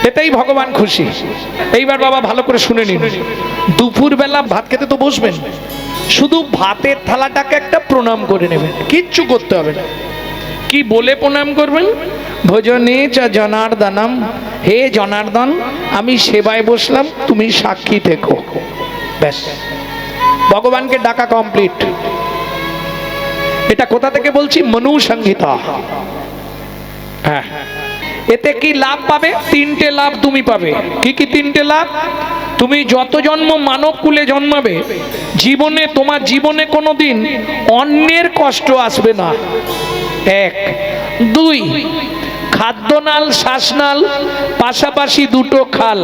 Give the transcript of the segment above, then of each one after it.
এতেই ভগবান খুশি। এইবার বাবা ভালো করে শুনে নিন, দুপুর বেলা ভাত খেতে তো বসবেন, শুধু ভাতের থালাটাকে একটা প্রণাম করে নেবেন, কিচ্ছু করতে হবে না। কি বলে প্রণাম করবেন? ভোজনে চ জনার্দনম, হে জনার্দন আমি সেবায় বসলাম, তুমি সাক্ষী থেকো, ব্যাস ভগবানকে ডাকা কমপ্লিট। এটা কোথা থেকে বলছি? মনু সংহিতা। হ্যাঁ, এতে কি লাভ পাবে? তিনটে লাভ তুমি পাবে। কি কি তিনটে লাভ? তুমি যত জন্ম মানব কুলে জন্মাবে, জীবনে তোমার জীবনে কোনোদিন অন্যের কষ্ট আসবে না, এক। দুই, খাদ্যনাল শ্বাসনাল পাশাপাশি দুটো খাল,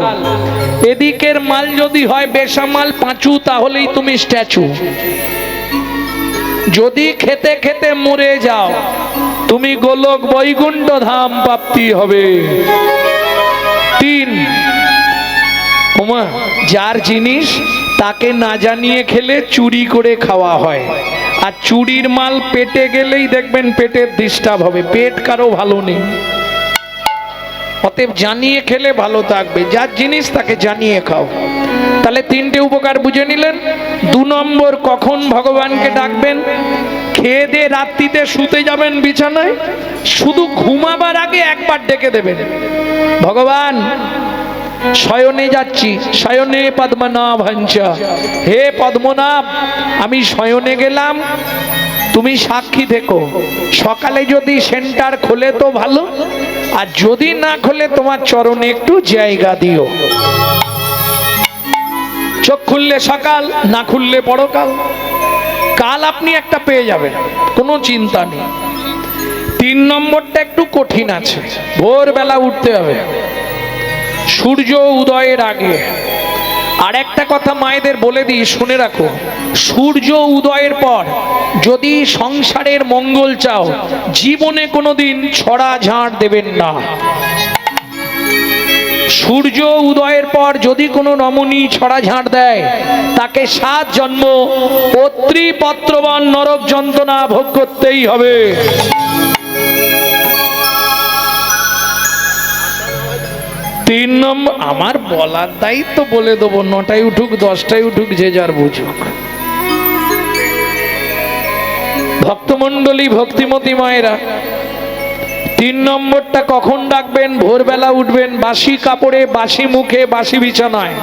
এদিকের মাল যদি হয় বেসামাল পাঁচু, তাহলেই তুমি স্ট্যাচু। যদি খেতে খেতে মরে যাও, তুমি গোলক বৈকুণ্ঠ ধাম প্রাপ্তি হবে। তিন, ওমা যার জিনিস তাকে না জানিয়ে খেলে চুরি করে খাওয়া হয়, আর চুরির মাল পেটে গেলেই দেখবেন পেটের ডিস্টার্ব হবে, পেট কারো ভালো নেই। অতএব জানিয়ে খেলে ভালো থাকবে, যার জিনিস তাকে জানিয়ে খাও। তাহলে তিনটে উপকার বুঝে নিলেন। দু নম্বর, কখন ভগবানকে ডাকবেন? খেয়ে দিয়ে রাত্রিতে শুতে যাবেন বিছানায়, শুধু ঘুমাবার আগে একবার ডেকে দেবেন, ভগবান শয়নে যাচ্ছি, শয়নে পদ্মনাভঞ্চ, হে পদ্মনাভ আমি শয়নে গেলাম, তুমি সাক্ষী থেকো। সকালে যদি সেন্টার খোলে তো ভালো, আর যদি না খোলে তোমার চরণে একটু জায়গা দিও। চোখ খুললে সকাল, না খুললে পরকাল, কাল আপনি একটা পেয়ে যাবেন, কোনো চিন্তা নেই। তিন নম্বরটা একটু কঠিন আছে, ভোরবেলা উঠতে হবে সূর্য উদয়ের আগে। আর একটা কথা মায়েদের বলে দিই, শুনে রাখো, সূর্য উদয়ের পর যদি সংসারের মঙ্গল চাও, জীবনে কোনোদিন ছড়া ঝাড় দেবেন না। সূর্য উদয়ের পর যদি কোনো রমণী ছড়া ঝাড় দেয়, তাকে 7 জন্ম অত্রি পত্রবান নরক যন্ত্রণা ভোগ করতেই হবে। তিন নম্বর, আমার বলার দায়িত্ব বলে দেবো, 9টায় উঠুক 10টায় উঠুক যে যার বুঝুক। ভক্তমণ্ডলী ভক্তিমতী মায়েরা, 3 নম্বরটা কখন ডাকবেন? ভোরবেলা উঠবেন, বাসি কাপড়ে বাসি মুখে বাসি বিছানায়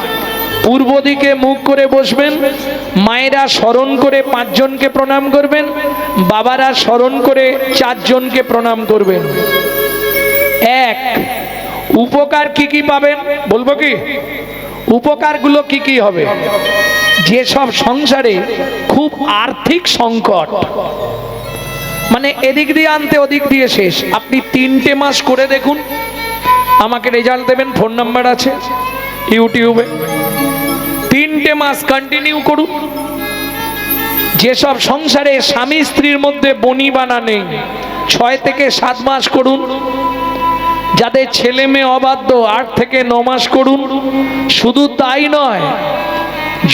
পূর্ব দিকে মুখ করে বসবেন। মায়েরা স্মরণ করে 5 জনকে প্রণাম করবেন, বাবারা স্মরণ করে 4 জনকে প্রণাম করবেন। এক, উপকার কি কি পাবেন বলবো কি? উপকারগুলো কি কি হবে? যেসব সংসারে খুব আর্থিক সংকট, মানে এদিক দিয়ে আনতে ওদিক দিয়ে শেষ, আপনি 3টে মাস করে দেখুন, আমাকে রেজাল্ট দেবেন, ফোন নাম্বার আছে ইউটিউবে। 3টে মাস কন্টিনিউ করুন। যেসব সংসারে স্বামী স্ত্রীর মধ্যে বনিবানা নেই, 6 থেকে 7 মাস করুন। যাদের ছেলে মেয়ে অবাধ্য, 8 থেকে 9 মাস করুন। শুধু তাই নয়,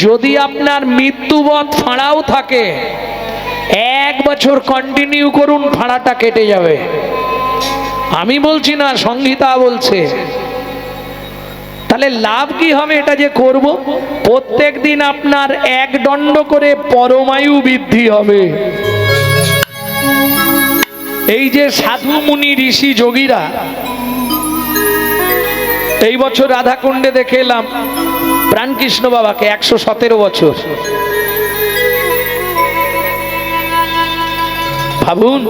যদি আপনার মৃত্যুবৎ ফাঁড়াও থাকে, 1 বছর কন্টিনিউ করুন, ফাঁড়াটা কেটে যাবে। আমি বলছি না, সংহিতা বলছে। তাহলে লাভ কি হবে? এটা যে করব, প্রত্যেক দিন আপনার 1 দণ্ড করে পরমায়ু বৃদ্ধি হবে। এই যে সাধু মুনি ঋষি যোগীরা, এই বছর রাধাকুণ্ডে দেখে এলাম প্রাণকৃষ্ণ বাবাকে, 117 বছর। ভাবুন,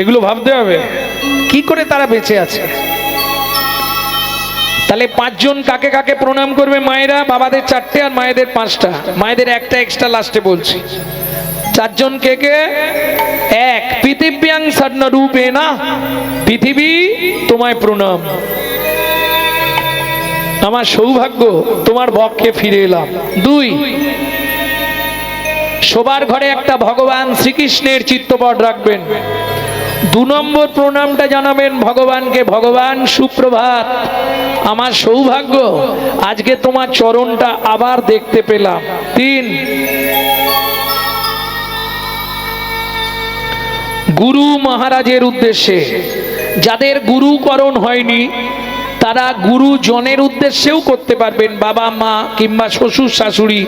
এগুলো ভাবতে হবে কি করে তারা বেঁচে আছে। তাহলে 5 জন কাকে কাকে প্রণাম করবে? মায়েরা, বাবাদের 4টে আর মায়েদের 5টা, মায়েদের একটা এক্সট্রা লাস্টে বলছি। 4 জন কে কে? 1, পৃথিব্যাং স্বর্ণ রূপে না, পৃথিবী তোমায় প্রণাম, আমার সৌভাগ্য তোমার বক্ষে ফিরে এলাম। 2, সবার ঘরে একটা ভগবান শ্রীকৃষ্ণের চিত্রপট রাখবেন। 2 নম্বর প্রণামটা জানাবেন ভগবানকে, ভগবান সুপ্রভাত, আমার সৌভাগ্য আজকে তোমার চরণটা আবার দেখতে পেলাম। 3, গুরু মহারাজের উদ্দেশ্যে যাদের গুরুকরণ হয়নি তারা গুরুজনের উদ্দেশ্যেও করতে পারবেন, বাবা মা কিংবা শ্বশুর শাশুড়ি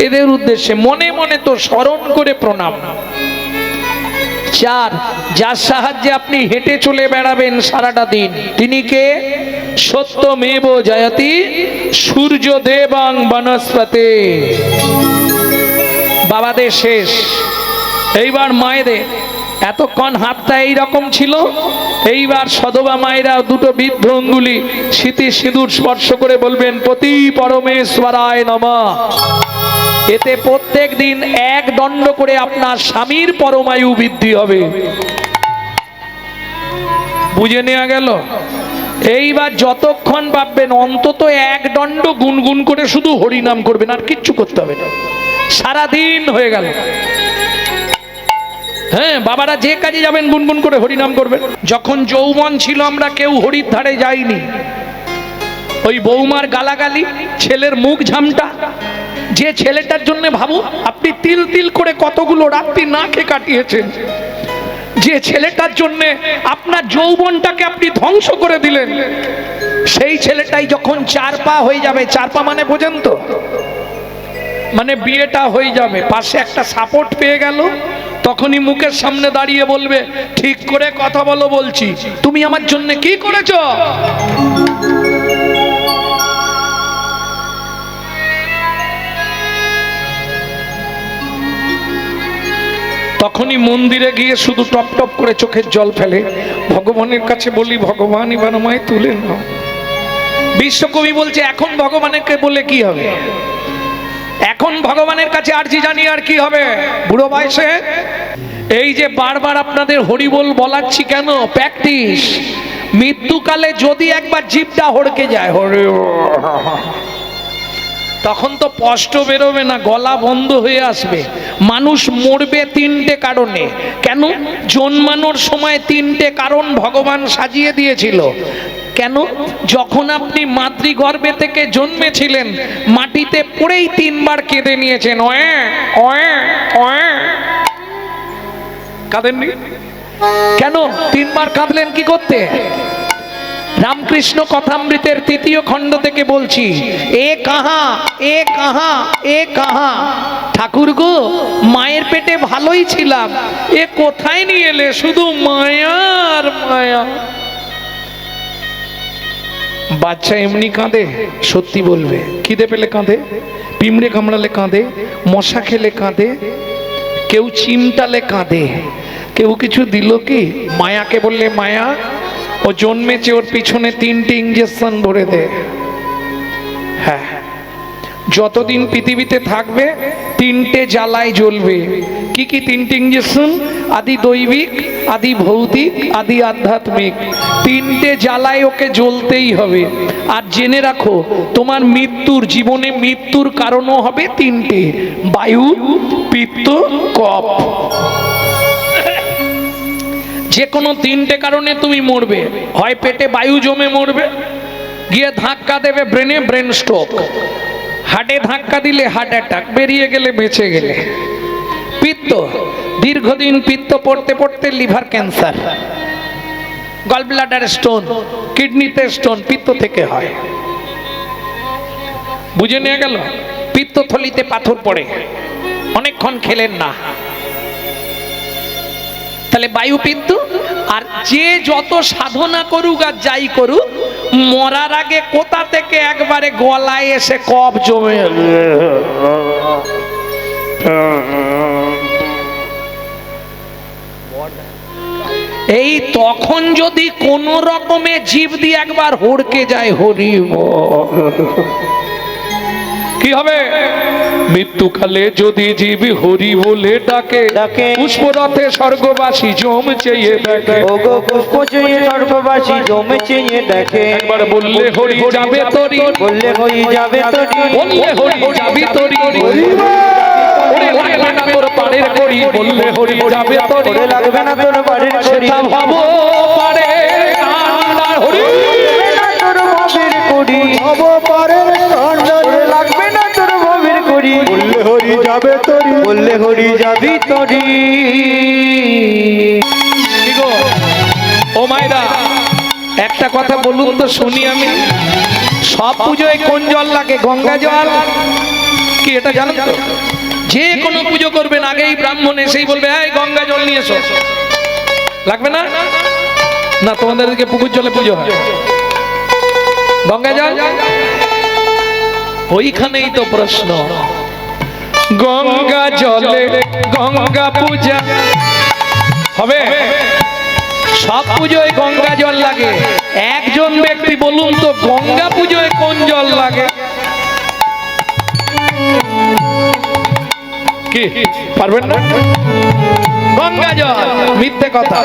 এদের উদ্দেশ্যে মনে মনে তো স্মরণ করে প্রণাম। 4, যার সাহায্যে আপনি হেঁটে চলে বেড়াবেন সারাটা দিন, তিনি কে? সত্যমেব জয়তি সূর্য দেবাং বনস্পতে। বাবাদের শেষ, এইবার মায়েদের। এতক্ষণ হাতটা এইরকম ছিল, এইবার সধবা মায়েরা দুটো বৃদ্ধ অঙ্গুলি স্মৃতি সিঁদুর স্পর্শ করে বলবেন পতি পরমেশ্বরায় নমঃ। এতে প্রত্যেক দিন 1 দণ্ড করে আপনার স্বামীর পরমায়ু বৃদ্ধি হবে। বুঝে নেওয়া গেল? এইবার যতক্ষণ পাবেন অন্তত 1 দণ্ড গুনগুন করে শুধু হরিনাম করবেন, আর কিচ্ছু করতে হবে না, সারাদিন হয়ে গেল। হ্যাঁ, বাবারা যে কাজে যাবেন গুনগুন করে হরিনাম করবেন। যখন যৌবন ছিল আমরা কেউ হরির ধারে যাইনি। ওই বৌমার গালাগালি, ছেলের মুখ ঝামটা, যে ছেলেটার জন্য ভাবুন আপনি তিল তিল করে কতগুলো রাত্রি না খেয়ে কাটিয়েছেন, যে ছেলেটার জন্য আপনার যৌবনটাকে আপনি ধ্বংস করে দিলেন, সেই ছেলেটাই যখন 4 পা হয়ে যাবে, 4 পা মানে বোঝেন তো, মানে বিয়েটা হয়ে যাবে, পাশে একটা সাপোর্ট পেয়ে গেল, তখনই মুখের সামনে দাঁড়িয়ে বলবে ঠিক করে কথা বলো, বলছি তুমি আমার জন্য কি করেছো। তখনই মন্দিরে গিয়ে শুধু টপ টপ করে চোখের জল ফেলে, ভগবানের কাছে বলি ভগবান এবার আমায় তুলে নাও। বিশ্বকবি বলছে এখন ভগবানকে বলে কি হবে, এখন ভগবানের কাছে আরজি জানি আর কি হবে বুড়ো বয়সে। এই যে বারবার আপনাদের হরিবোল বলাচ্ছি কেন, প্র্যাকটিস। মৃত্যুকালে যদি একবার জিভটা হড়কে যায় হরি, তখন তো স্পষ্ট বেরোবে না, গলা বন্ধ হয়ে আসবে। মানুষ মরবে 3টে কারণে। কেন? জন্মানোর সময় 3টে কারণ ভগবান সাজিয়ে দিয়েছিল। কেন? যখন আপনি মাতৃগর্ভে থেকে জন্মেছিলেন মাটিতে পড়েই 3 বার কেঁদে নিয়েছেন, কাঁদেননি কেন? 3 বার কাঁদলেন কি করতে? রামকৃষ্ণ কথামৃতের 3য় খণ্ড থেকে বলছি, এ কাহা এ কাহা এ কাহা, ঠাকুর গো মায়ের পেটে ভালোই ছিলাম, এ কোথায় নিয়ে এলে, শুধু মায়ার মায়া। বাচ্চা এমনি কাঁদে, সত্যি বলবে, খিদে পেলে কাঁদে, পিঁমড়ে কামড়ালে কাঁদে, মশা খেলে কাঁদে, কেউ চিমটালে কাঁদে, কেউ কিছু দিল কি, মায়াকে বললে মায়া ও জন্মেছে ওর পিছনে 3টে ইঞ্জেকশন ভরে দে। হ্যাঁ, যতদিন পৃথিবীতে থাকবে 3টে জ্বালায় জ্বলবে। কি কি 3টে ইঞ্জেকশন? আদি দৈবিক, আদি ভৌতিক, আদি আধ্যাত্মিক। 3টে জ্বালায় ওকে জ্বলতেই হবে। আর জেনে রাখো তোমার মৃত্যুর, জীবনে মৃত্যুর কারণও হবে 3টে, বায়ু, পিত্ত, কফ। যে কোনো 3টে কারণে তুমি মরবে। হয় পেটে বায়ু জমে মরবে, গিয়ে ধাক্কা দেবে ব্রেনে, ব্রেন স্ট্রোক। হার্টে ধাক্কা দিলে হার্ট অ্যাটাক, বেরিয়ে গেলে বেঁচে গেলে। পিত্ত, দীর্ঘদিন পিত্ত পড়তে পড়তে liver cancer, gall bladder stone, কিডনিতে স্টোন, পিত্ত থেকে হয়। বুঝে নিয়ে গেল? পিত্তথলিতে পাথর পড়ে, অনেকক্ষণ খেলেন না, তাহলে বায়ু পিত্ত। আর যে যত সাধনা করুক আর যাই করুক, মরার আগে কোথা থেকে একবারে গলায় এসে কফ জমে, এই তখন যদি কোন রকমে জীব দিয়ে একবার হড়কে যায়, হরি কি হবে? মৃত্যুকালে যদি জীব হরি বলে ডাকে, পুষ্পরথে স্বর্গবাসী জম চেয়ে দেখে, ওগো পুষ্প চেয়ে স্বর্গবাসী জম চেয়ে দেখে। একবার বললে হরি যাবে তরি, বললে হরি যাবে তরি, বললে হরি যাবে তরি, ওরে লাগবে না তোর পাড়ের করি, বললে হরি যাবে তরি, ওরে লাগবে না তোর পাড়ের করি, ভাবো পারে না হরি না তোর ভাবের করি, ভাবো পারে লাগবে না তোর ভাবের করি, বললে হরি যাবে তরি, বললে হরি যাবি তরি। ও মায়েরা একটা কথা বলুন তো শুনি আমি, সব পুজোয় কোন জল লাগে? গঙ্গা জল কি এটা জানেন তো? যে কোনো পুজো করবেন আগেই ব্রাহ্মণ এসেই বলবে এই গঙ্গা জল নিয়ে এসো, লাগবে না? না তোমাদের দিকে পুকুর জলে পুজো হয়, গঙ্গা জল ওইখানেই তো প্রশ্ন। গঙ্গা জলে গঙ্গা পূজা হবে? সব পুজোয় গঙ্গা জল লাগে, একজন ব্যক্তি বলুন তো গঙ্গা পুজোয় কোন জল লাগে? কি পারবেন না? গঙ্গা জল। মিথ্যে কথা,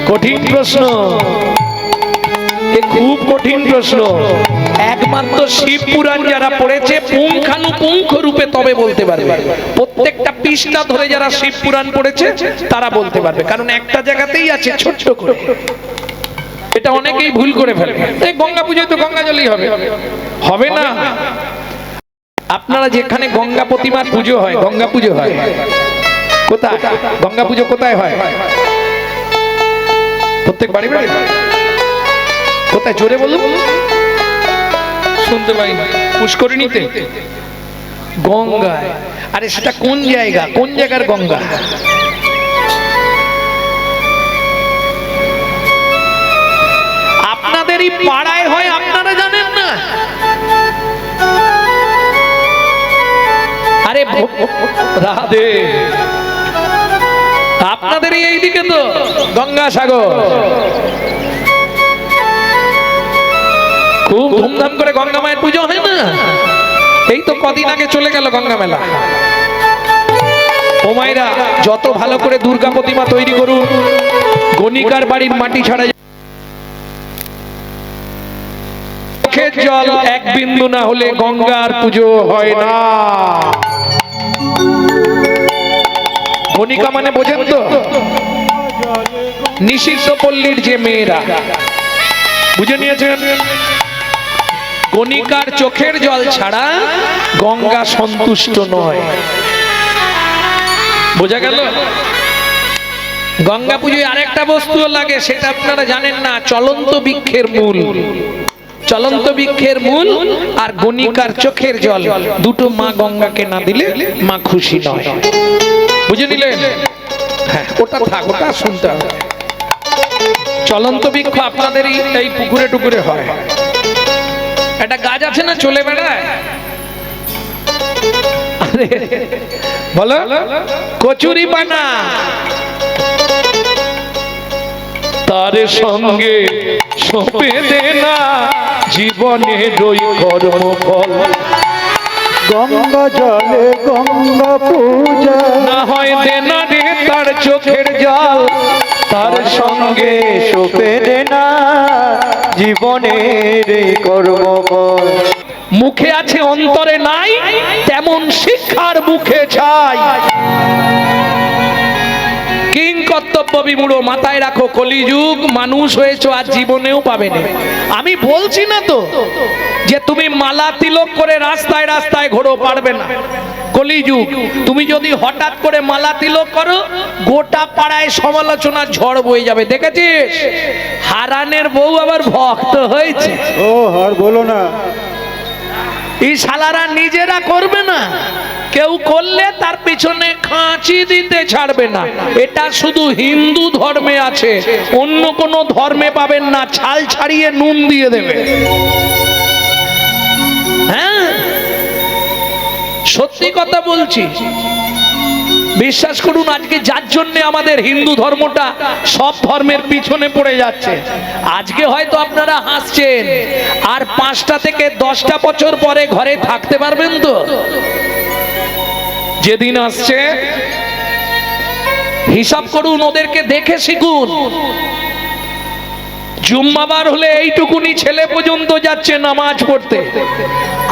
কঠিন প্রশ্ন, খুব কঠিন প্রশ্ন। একমাত্র শিব পুরাণ যারা পড়েছে পুঙ্খানুপুঙ্খ রূপে তবে বলতে পারবে, প্রত্যেকটা পৃষ্ঠা ধরে যারা শিব পুরাণ পড়েছে তারা বলতে পারবে, কারণ একটা জায়গাতেই আছে ছোট্ট করে। এটা অনেকেই ভুল করে ফেলে, এই গঙ্গা পুজোয় তো গঙ্গা জলই হবে, হবে না। আপনারা যেখানে গঙ্গা প্রতিমার পুজো হয়, গঙ্গা পুজো হয় কোথায়? গঙ্গা পুজো কোথায় হয়? প্রত্যেক বাড়ি বাড়ি? কোথায় জোরে বলুন, শুনতে পাই না। পুষ্করিণীতে? গঙ্গায়? আরে সেটা কোন জায়গা, কোন জায়গার গঙ্গা? আপনাদেরই পাড়ায় হয়, আপনারা জানেন না? আরে রাধে, আপনাদেরই এইদিকে তো গঙ্গাসাগর, খুব ধুমধাম করে গঙ্গা মায়ের পুজো হয় না? এই তো কদিন আগে চলে গেল গঙ্গা মেলা। ও মায়েরা, যত ভালো করে দুর্গা প্রতিমা তৈরি করুন, গণিকার বাড়ির মাটি ছাড়া চোখের জল এক বিন্দু না হলে গঙ্গার পুজো হয় না। গণিকা মানে বোঝেন তো? নিষিদ্ধ পল্লীর যে মেয়েরা, বুঝে নিয়েছেন? গণিকার চোখের জল ছাড়া গঙ্গা সন্তুষ্ট নয়, বোঝা গেল? গঙ্গা পুজোয় আরেকটা বস্তু লাগে, সেটা আপনারা জানেন না, চলন্ত বৃক্ষের মূল। চলন্ত বৃক্ষের মূল আর গণিকার চোখের জল, দুটো মা গঙ্গাকে না দিলে মা খুশি নয়, বুঝে নিলেন? হ্যাঁ, ওটা থাক, ওটা শুনতে হবে। চলন্ত বৃক্ষ আপনাদের এই পুকুরে টুকুরে হয়, একটা গাছ আছে না চলে বেড়ায়, আরে বলো কচুরি পানা, তার সঙ্গে সপে দে না জীবনে রই কর্মফল। গঙ্গা জলে গঙ্গা পূজা না হয় দে না রে তার চোখের জল, তার সঙ্গে সপে দে না জীবনের কর্মফল। মুখে আছে অন্তরে নাই, তেমন শিক্ষার মুখে চাই। কিং কর্তব্য বিমূঢ়, মাথায় রাখো, কলিযুগ মানুষ হয়েছো আর জীবনেও পাবে না। আমি বলছি না তো যে তুমি মালা তিলক করে রাস্তায় রাস্তায় ঘোরো, পারবে না। কলিযুগ, তুমি যদি হঠাৎ করে মালা তিলক করো, গোটা পাড়ায় সমালোচনার ঝড় বয়ে যাবে। দেখেছিস হারানের বউ আবার ভক্ত হয়েছে। ও আর বলো না, এই শালারা নিজেরা করবে না, কেউ করলে তার পিছনে খাঁচি দিতে ছাড়বে না। এটা শুধু হিন্দু ধর্মে আছে, অন্য কোনো ধর্মে পাবেন না, ছাল ছাড়িয়ে নুন দিয়ে দেবে। হ্যাঁ, সত্যি কথা বলছি, বিশ্বাস করুন। আজকে যার জন্য আমাদের হিন্দু ধর্মটা সব ধর্মের পিছনে পড়ে যাচ্ছে, আজকে হয়তো আপনারা হাসছেন, আর 5টা থেকে 10টা বছর পরে ঘরে থাকতে পারবেন তো? যেদিন আসছে হিসাব করুন, ওদেরকে দেখে শিখুন। জুম্মাবার হলে এইটুকুনি ছেলে পর্যন্ত যাচ্ছে নামাজ পড়তে,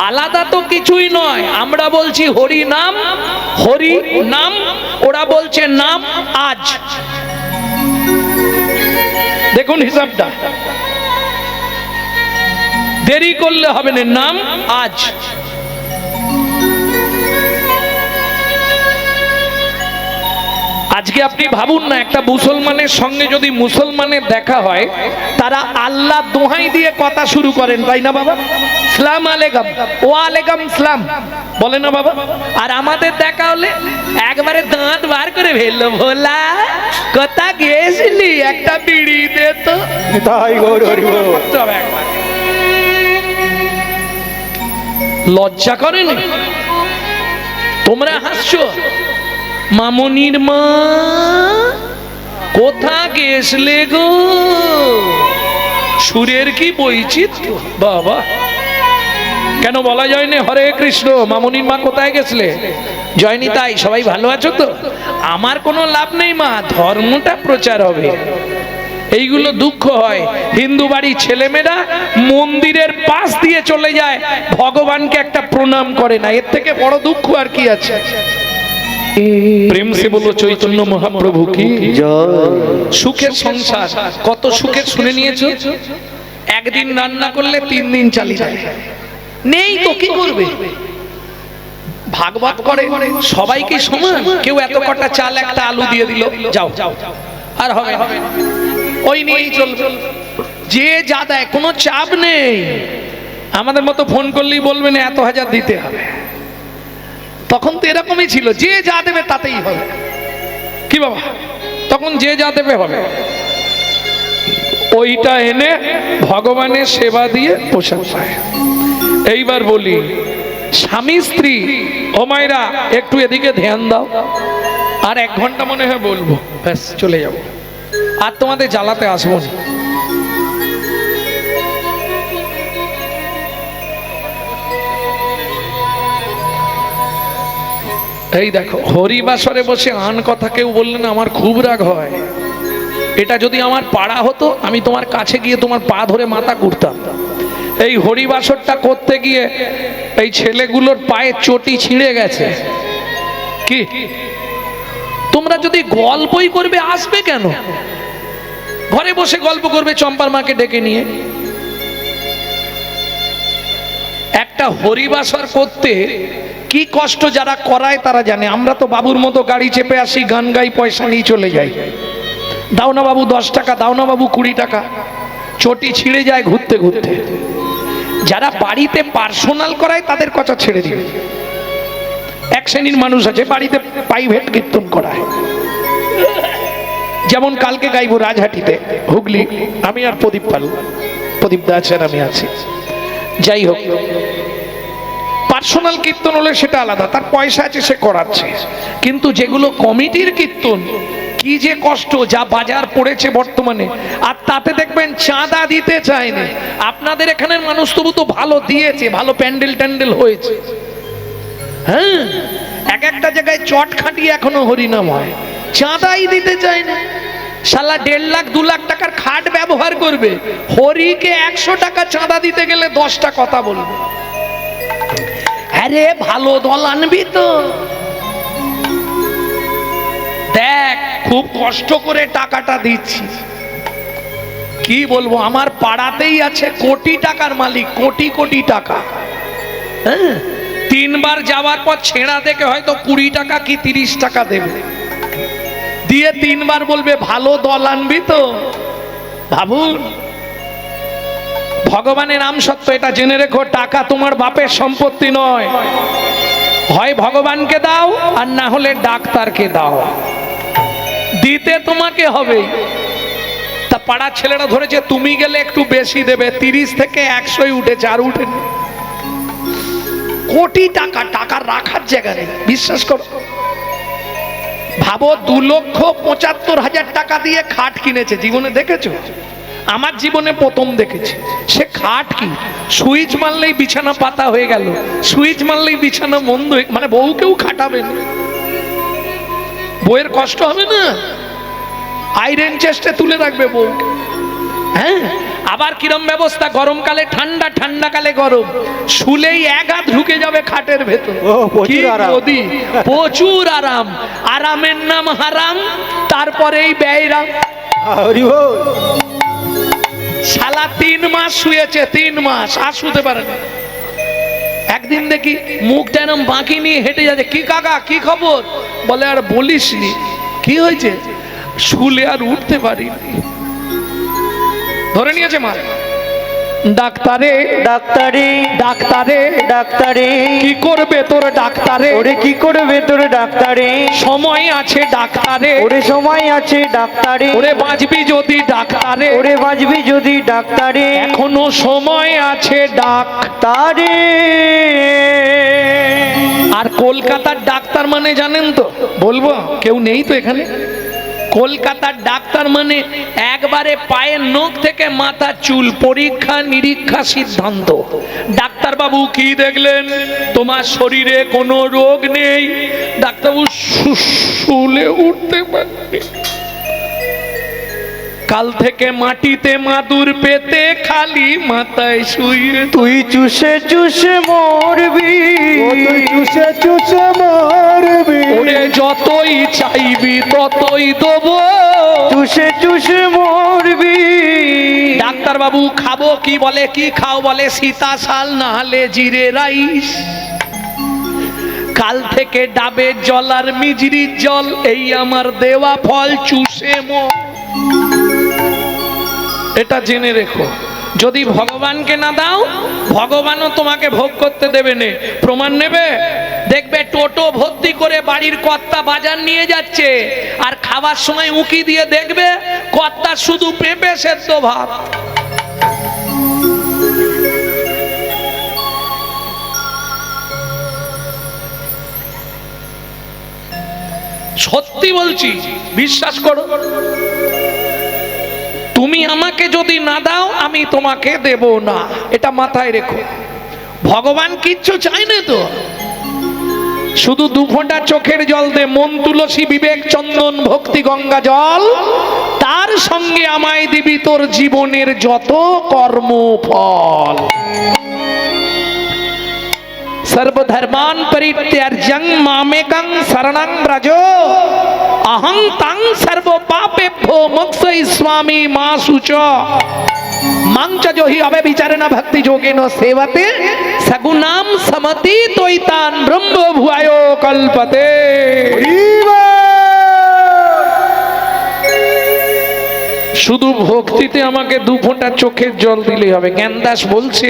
আলাদা তো কিছুই নয়। আমরা বলছি হরি নাম, হরি নাম, ওরা বলছে নাম আজ। দেখুন হিসাবটা, দেরি করলে হবে না, নাম আজ। আজকে আপনি ভাবুন না, একটা মুসলমানের সঙ্গে যদি মুসলমানের দেখা হয়, তারা আল্লাহ দোহাই দিয়ে কথা শুরু করেন, তাই না বাবা? সালাম আলাইকুম, ওয়ালাইকুম সালাম বলে না বাবা? আর আমাদের দেখা হলে একবারে দাঁত বার করে ফেললো, ভোলা কথা গিয়েছিলি, একটা বিড়ি দে তো। তাই গৌর হরি বল। লজ্জা করেন? তোমরা হাসছো? মামনির মা কোথা গেছলে গো? সুরের কি বৈচিত্র্য বাবা! কেন বলা যায়নি হরে কৃষ্ণ? মামনির মা কোথায় গেছলে? জয়নি তাই সবাই ভালো আছো তো? আমার কোনো লাভ নেই মা, ধর্মটা প্রচার হবে। এইগুলো দুঃখ হয়, হিন্দু বাড়ির ছেলেমেয়েরা মন্দিরের পাশ দিয়ে চলে যায়, ভগবানকে একটা প্রণাম করে না। এর থেকে বড় দুঃখ আর কি আছে? প্রেম সে বলো চৈতন্য মহাপ্রভু কি জয়। সুখের সংসার, কত সুখের শুনে নিয়েছো? একদিন রান্না করলে 3 দিন চালিয়ে যায়। নেই তো কি করবে? ভাগবত করে সবাই কি সমান? কেউ এত কটা চাল একটা আলু দিয়ে দিল, যাও আর হবে না, ওই নিয়েই চলবে। যে যা দেয় কোনো চাপ নেই। আমাদের মতো ফোন করলেই বলবেন এত হাজার দিতে হবে। তখন তো এরকমই ছিল, যে যা দেবে তাতেই হবে। কি বাবা? তখন যে যা দেবে হবে, ওইটা এনে ভগবানের সেবা দিয়ে প্রসাদ পায়। এইবার বলি, স্বামী স্ত্রী ও মায়েরা একটু এদিকে ধ্যান দাও। আর 1 ঘন্টা মনে হয় বলবো, ব্যাস চলে যাব, আর তোমাদের জ্বালাতে আসবো না। এই দেখো, হরিবাসরে বসে আন কথা কেউ বললে না আমার খুব রাগ হয়। এটা যদি আমার পাড়া হতো, আমি তোমার কাছে গিয়ে তোমার পা ধরে মাথা কুটতাম। এই হরিবাসরটা করতে গিয়ে এই ছেলেগুলোর পায়ে চটি ছিঁড়ে গেছে। কি তোমরা যদি গল্পই করবে, আসবে কেন? ঘরে বসে গল্প করবে চম্পার মাকে ডেকে নিয়ে। একটা হরিবাসর করতে কি কষ্ট যারা করায় তারা জানে। আমরা তো বাবুর মতো গাড়ি চেপে আসি, গান গাই, পয়সা নিয়ে চলে যাই। দাও না বাবু 10 টাকা, দাও না বাবু 20 টাকা, চটি ছিঁড়ে যায় ঘুরতে ঘুরতে। যারা বাড়িতে পার্সোনাল করায় তাদের কথা ছেড়ে দিবে। এক শ্রেণীর মানুষ আছে বাড়িতে প্রাইভেট কীর্তন করায়। যেমন কালকে গাইবো রাজহাটিতে, হুগলি, আমি আর প্রদীপ পাল, প্রদীপ দা আছেন, আমি আছি। যাই হোক, পার্সোনাল কীর্তন হলে সেটা আলাদা, তার পয়সা আছে, সে করাচ্ছে। কিন্তু যেগুলো কমিটির কীর্তন, কি যে কষ্ট, যা বাজার পড়েছে বর্তমানে। আর তাতে দেখবেন চাঁদা দিতে চায় না। আপনাদের এখানের মানুষ তবু তো ভালো দিয়েছে, ভালো প্যান্ডেল ট্যান্ডেল হয়েছে। হ্যাঁ, এক একটা জায়গায় চট খাটিয়ে এখনো হরিনাম হয়, চাঁদাই দিতে চায় না। শালা 1.5 লাখ 2 লাখ টাকার খাট ব্যবহার করবে, হরিকে 100 টাকা চাঁদা দিতে গেলে 10টা কথা বলবে। আরে ভালো দল আনবি তো, দেখ খুব কষ্ট করে টাকাটা দিচ্ছি। কি বলবো, আমার পাড়াতেই আছে কোটি টাকার মালিক, কোটি কোটি টাকা। হ্যাঁ, 3 বার যাওয়ার পর ছেঁড়া দেখে হয়তো 20 টাকা কি 30 টাকা দেবে, দিয়ে 3 বার বলবে ভালো দল আনবি তো। ভাবুন, ভগবানের নাম সত্য, এটা জেনে রেখো। টাকা তোমার বাপের সম্পত্তি নয়। হয় ভগবানকে দাও, আর না হলে ডাক্তারকে দাও, দিতে তোমাকে হবে। তা পাড়ার ছেলেরা ধরেছে তুমি গেলে একটু বেশি দেবে, 30 থেকে 100 উঠেছে, আর উঠেনি। কোটি টাকা, টাকা রাখার জায়গা নেই, বিশ্বাস করো। ভাবো 2,75,000 টাকা দিয়ে খাট কিনেছে, জীবনে দেখেছো? আমার জীবনে প্রথম দেখেছি। সে খাট কি, সুইচ মারলেই বিছানা পাতা হয়ে গেল, সুইচ মারলেই বিছানা মন্দ হয়ে, মানে বউকেও খাটাবেন, বউয়ের কষ্ট হবে না, আয়রন চেস্টে তুলে রাখবে বউকে। হ্যাঁ, আবার কিরম ব্যবস্থা, গরমকালে ঠান্ডা, ঠান্ডাকালে গরম, শুলেই 1 হাত ঢুকে যাবে খাটের ভেতর। প্রচুর আরাম, আরামের নাম হারাম, তারপরেই ব্যয়রাম। শালা 3 মাস শুয়েছে, 3 মাস আর শুতে পারে না। একদিন দেখি মুখটা এরম বাঁকি নিয়ে হেঁটে যাচ্ছে, কি কাকা কি খবর? বলে আর বলিসনি, কি হয়েছে? শুলে আর উঠতে পারিনি। ধরে নিয়েছে মা। ডাক্তারে ডাক্তারে ডাক্তারে ডাক্তারে কি করবে তোর ডাক্তারে? ওরে কি করবে তোর ডাক্তারে? সময় আছে ডাক্তারে, ওরে সময় আছে ডাক্তারে, ওরে বাঁচবি যদি ডাক্তারে, ওরে বাঁচবি যদি ডাক্তারে, এখনো সময় আছে ডাক্তারে। আর কলকাতার ডাক্তার মানে জানেন তো? বলবো? কেউ নেই তো এখানে? কলকাতার ডাক্তার মানে একবারে পায়ের নখ থেকে মাথা চুল পরীক্ষা নিরীক্ষা সিদ্ধান্ত। ডাক্তার বাবু কি দেখলেন? তোমার শরীরে কোনো রোগ নেই। ডাক্তারবাবু শুলে উঠতে পারবে, কাল থেকে মাটিতে মাদুর পেতে খালি মাথায় শুয়ে তুই চুষে চুষে মরবি, তুই চুষে চুষে মরবি, ওরে যতই চাইবি ততই দেবো, চুষে চুষে মরবি। ডাক্তার বাবু খাবো কি? বলে কি খাও? বলে সীতা শাল না হলে জিরে রাইস। কাল থেকে ডাবের জল আর মিজরির জল এই আমার দেওয়া ফল, চুষে মর। এটা জেনে রেখো, যদি ভগবানকে না দাও ভগবানও তোমাকে ভোগ করতে দেবে না। প্রমাণ নেবে? দেখবে টোটো ভর্তি করে বাড়ির কর্তা বাজার নিয়ে যাচ্ছে, আর খাবার সময় উকি দিয়ে দেখবে কর্তা শুধু পেঁপে সেদ্ধ ভাত। সত্যি বলছি, বিশ্বাস করো। তুমি আমাকে যদি না দাও আমি তোমাকে দেব না, এটা মাথায় রেখো। ভগবান কিচ্ছু চায় না তো, শুধু দু ফোঁটা চোখের জল দে, মন তুলসী বিবেক চন্দন ভক্তি গঙ্গা জল, তার সঙ্গে আমায় দিবি তোর জীবনের যত কর্মফল। सर्वधर्मान परित्याज्यं मामेकं शरणं व्रज अहं तं सर्व पापेभ्यो मोक्षयिष्यामि मा शुच मां च जो हि अव्यभिचारेण भक्ति योगेन सेवते सगुणां समति त्वयितान् ब्रह्म भुवायो कल्पते। শুধু ভক্তিতে আমাকে দু ফোঁটা চোখের জল দিলে হবে। জ্ঞানদাস বলছে,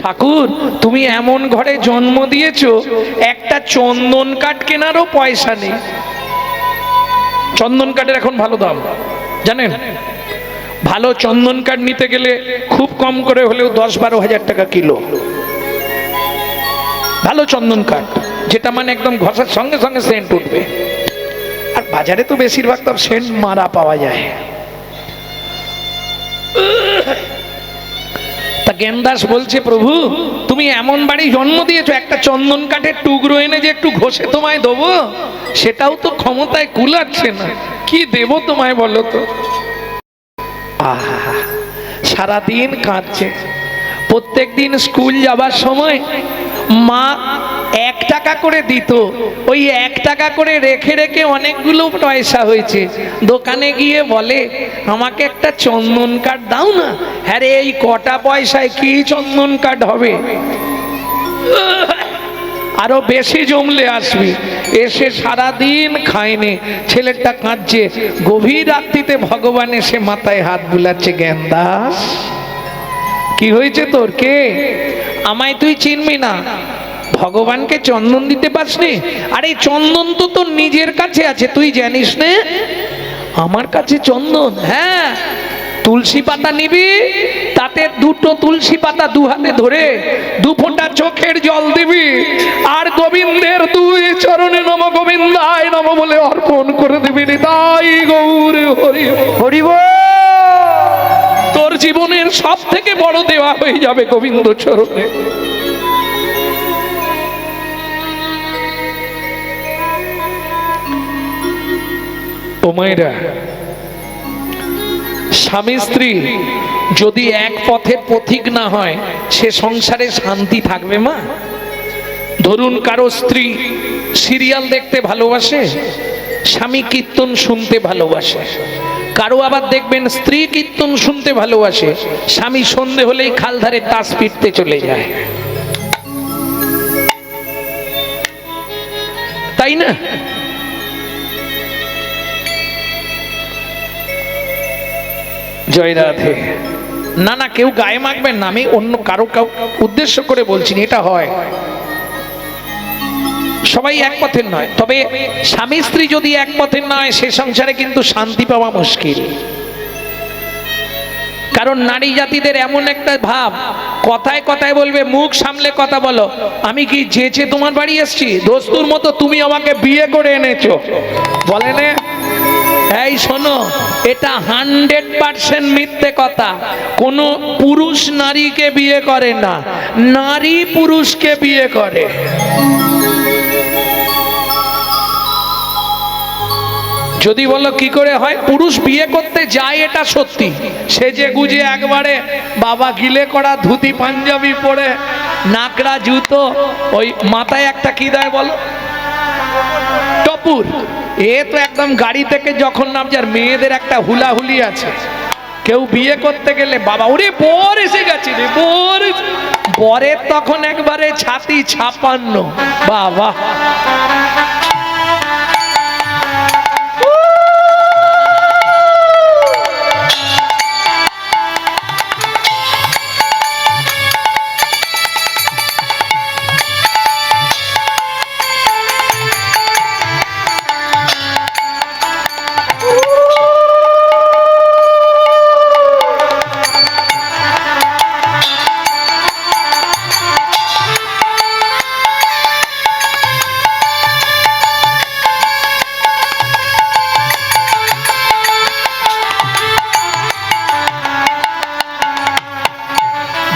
ঠাকুর তুমি এমন ঘরে জন্ম দিয়েছো একটা চন্দন কাঠ কেনারও পয়সা নেই। চন্দন কাঠের এখন ভালো দাম জানেন? ভালো চন্দন কাঠ নিতে গেলে খুব কম করে হলেও 10-12 হাজার টাকা কিলো। ভালো চন্দন কাঠ, যেটা মানে একদম ঘষার সঙ্গে সঙ্গে সেন্ট উঠবে। আর বাজারে তো বেশিরভাগ তো সেন্ট মারা পাওয়া যায়। তা জ্ঞানদাস বলছে, প্রভু তুমি এমন বাড়ি জন্ম দিয়েছো একটা চন্দন কাঠের টুকরো এনে যে একটু ঘষে তোমায় দেবো সেটাও তো ক্ষমতায় কুলাচ্ছে না, কি দেব তোমায় বলো তো? আহা, সারাদিন কাঁদছে। প্রত্যেক দিন স্কুল যাবার সময় মা 1 টাকা করে দিত, ওই 1 টাকা করে রেখে রেখে অনেকগুলো পয়সা হয়েছে। দোকানে গিয়ে বলে আমাকে একটা চন্দন কাঠ দাও না। হ্যাঁ রে, এই কটা পয়সায় কি চন্দন কাঠ হবে? আরো বেশি জমলে আসবি। এসে সারাদিন খায়নি, ছেলেটা কাঁদছে। গভীর রাত্রিতে ভগবান এসে মাথায় হাত বুলাচ্ছে, জ্ঞানদাস কি হয়েছে তোর? কে? আমায় তুই চিনবি না? ভগবানকে চন্দন দিতে পারসনি? আরে চন্দন তো তোর নিজের কাছে আছে, তুই জানিস না? আমার কাছে চন্দন, হ্যাঁ। তুলসী পাতা নিবি, তাতে 2টো তুলসী পাতা 2 হাতে ধরে 2 ফোঁটা চোখের জল দিবি, আর গোবিন্দের 2 চরণে নম গোবিন্দায় নম বলে অর্পণ করে দিবি। তাই গৌর হরি হরি বল। তোর জীবনের সব থেকে বড় দেওয়া হয়ে যাবে গোবিন্দ চরণে। ও মায়েরা, স্বামী স্ত্রী যদি এক পথের পথিক না হয় সে সংসারে শান্তি থাকবে মা? ধরুন কারো স্ত্রী সিরিয়াল দেখতে ভালোবাসে, স্বামী কীর্তন শুনতে ভালোবাসে। কারো আবার দেখবেন স্ত্রী কীর্তন শুনতে ভালোবাসে, স্বামী সন্ধে হলেই খাল ধারে তাস পিটতে চলে যায়, তাই না? জয় রাধে। না না, কেউ গায়ে মাখবেন না, আমি অন্য কারো উদ্দেশ্য করে বলছি না, এটা হয়, সবাই এক পথের নয়। তবে স্বামী স্ত্রী যদি এক পথের নয়, সে সংসারে কিন্তু শান্তি পাওয়া মুশকিল। কারণ নারী জাতিদের এমন একটা ভাব, কথায় কথায় বলবে মুখ সামলে কথা বলো, আমি কি যেচে তোমার বাড়ি এসছি? দোস্তুর মতো তুমি আমাকে বিয়ে করে এনেছো, বলে না? এই শোনো, এটা 100% মিথ্যে কথা। কোনো পুরুষ নারীকে বিয়ে করে না, নারী পুরুষকে বিয়ে করে। যদি বলো কি করে হয়, পুরুষ বিয়ে করতে যায় এটা সত্যি, সেজে গুজে একবারে বাবা গিলে করা ধুতি পাঞ্জাবি পরে, নাকড়া জুতো, ওই মাথায় একটা কি দেয় বলো, টপুর। এ তো একদম গাড়ি থেকে যখন নামছে। আর মেয়েদের একটা হুলাহুলি আছে, কেউ বিয়ে করতে গেলে বাবা ওরে বর এসে গেছে রে, বরের তখন একবারে ছাতি ছাপান্ন, বাবা।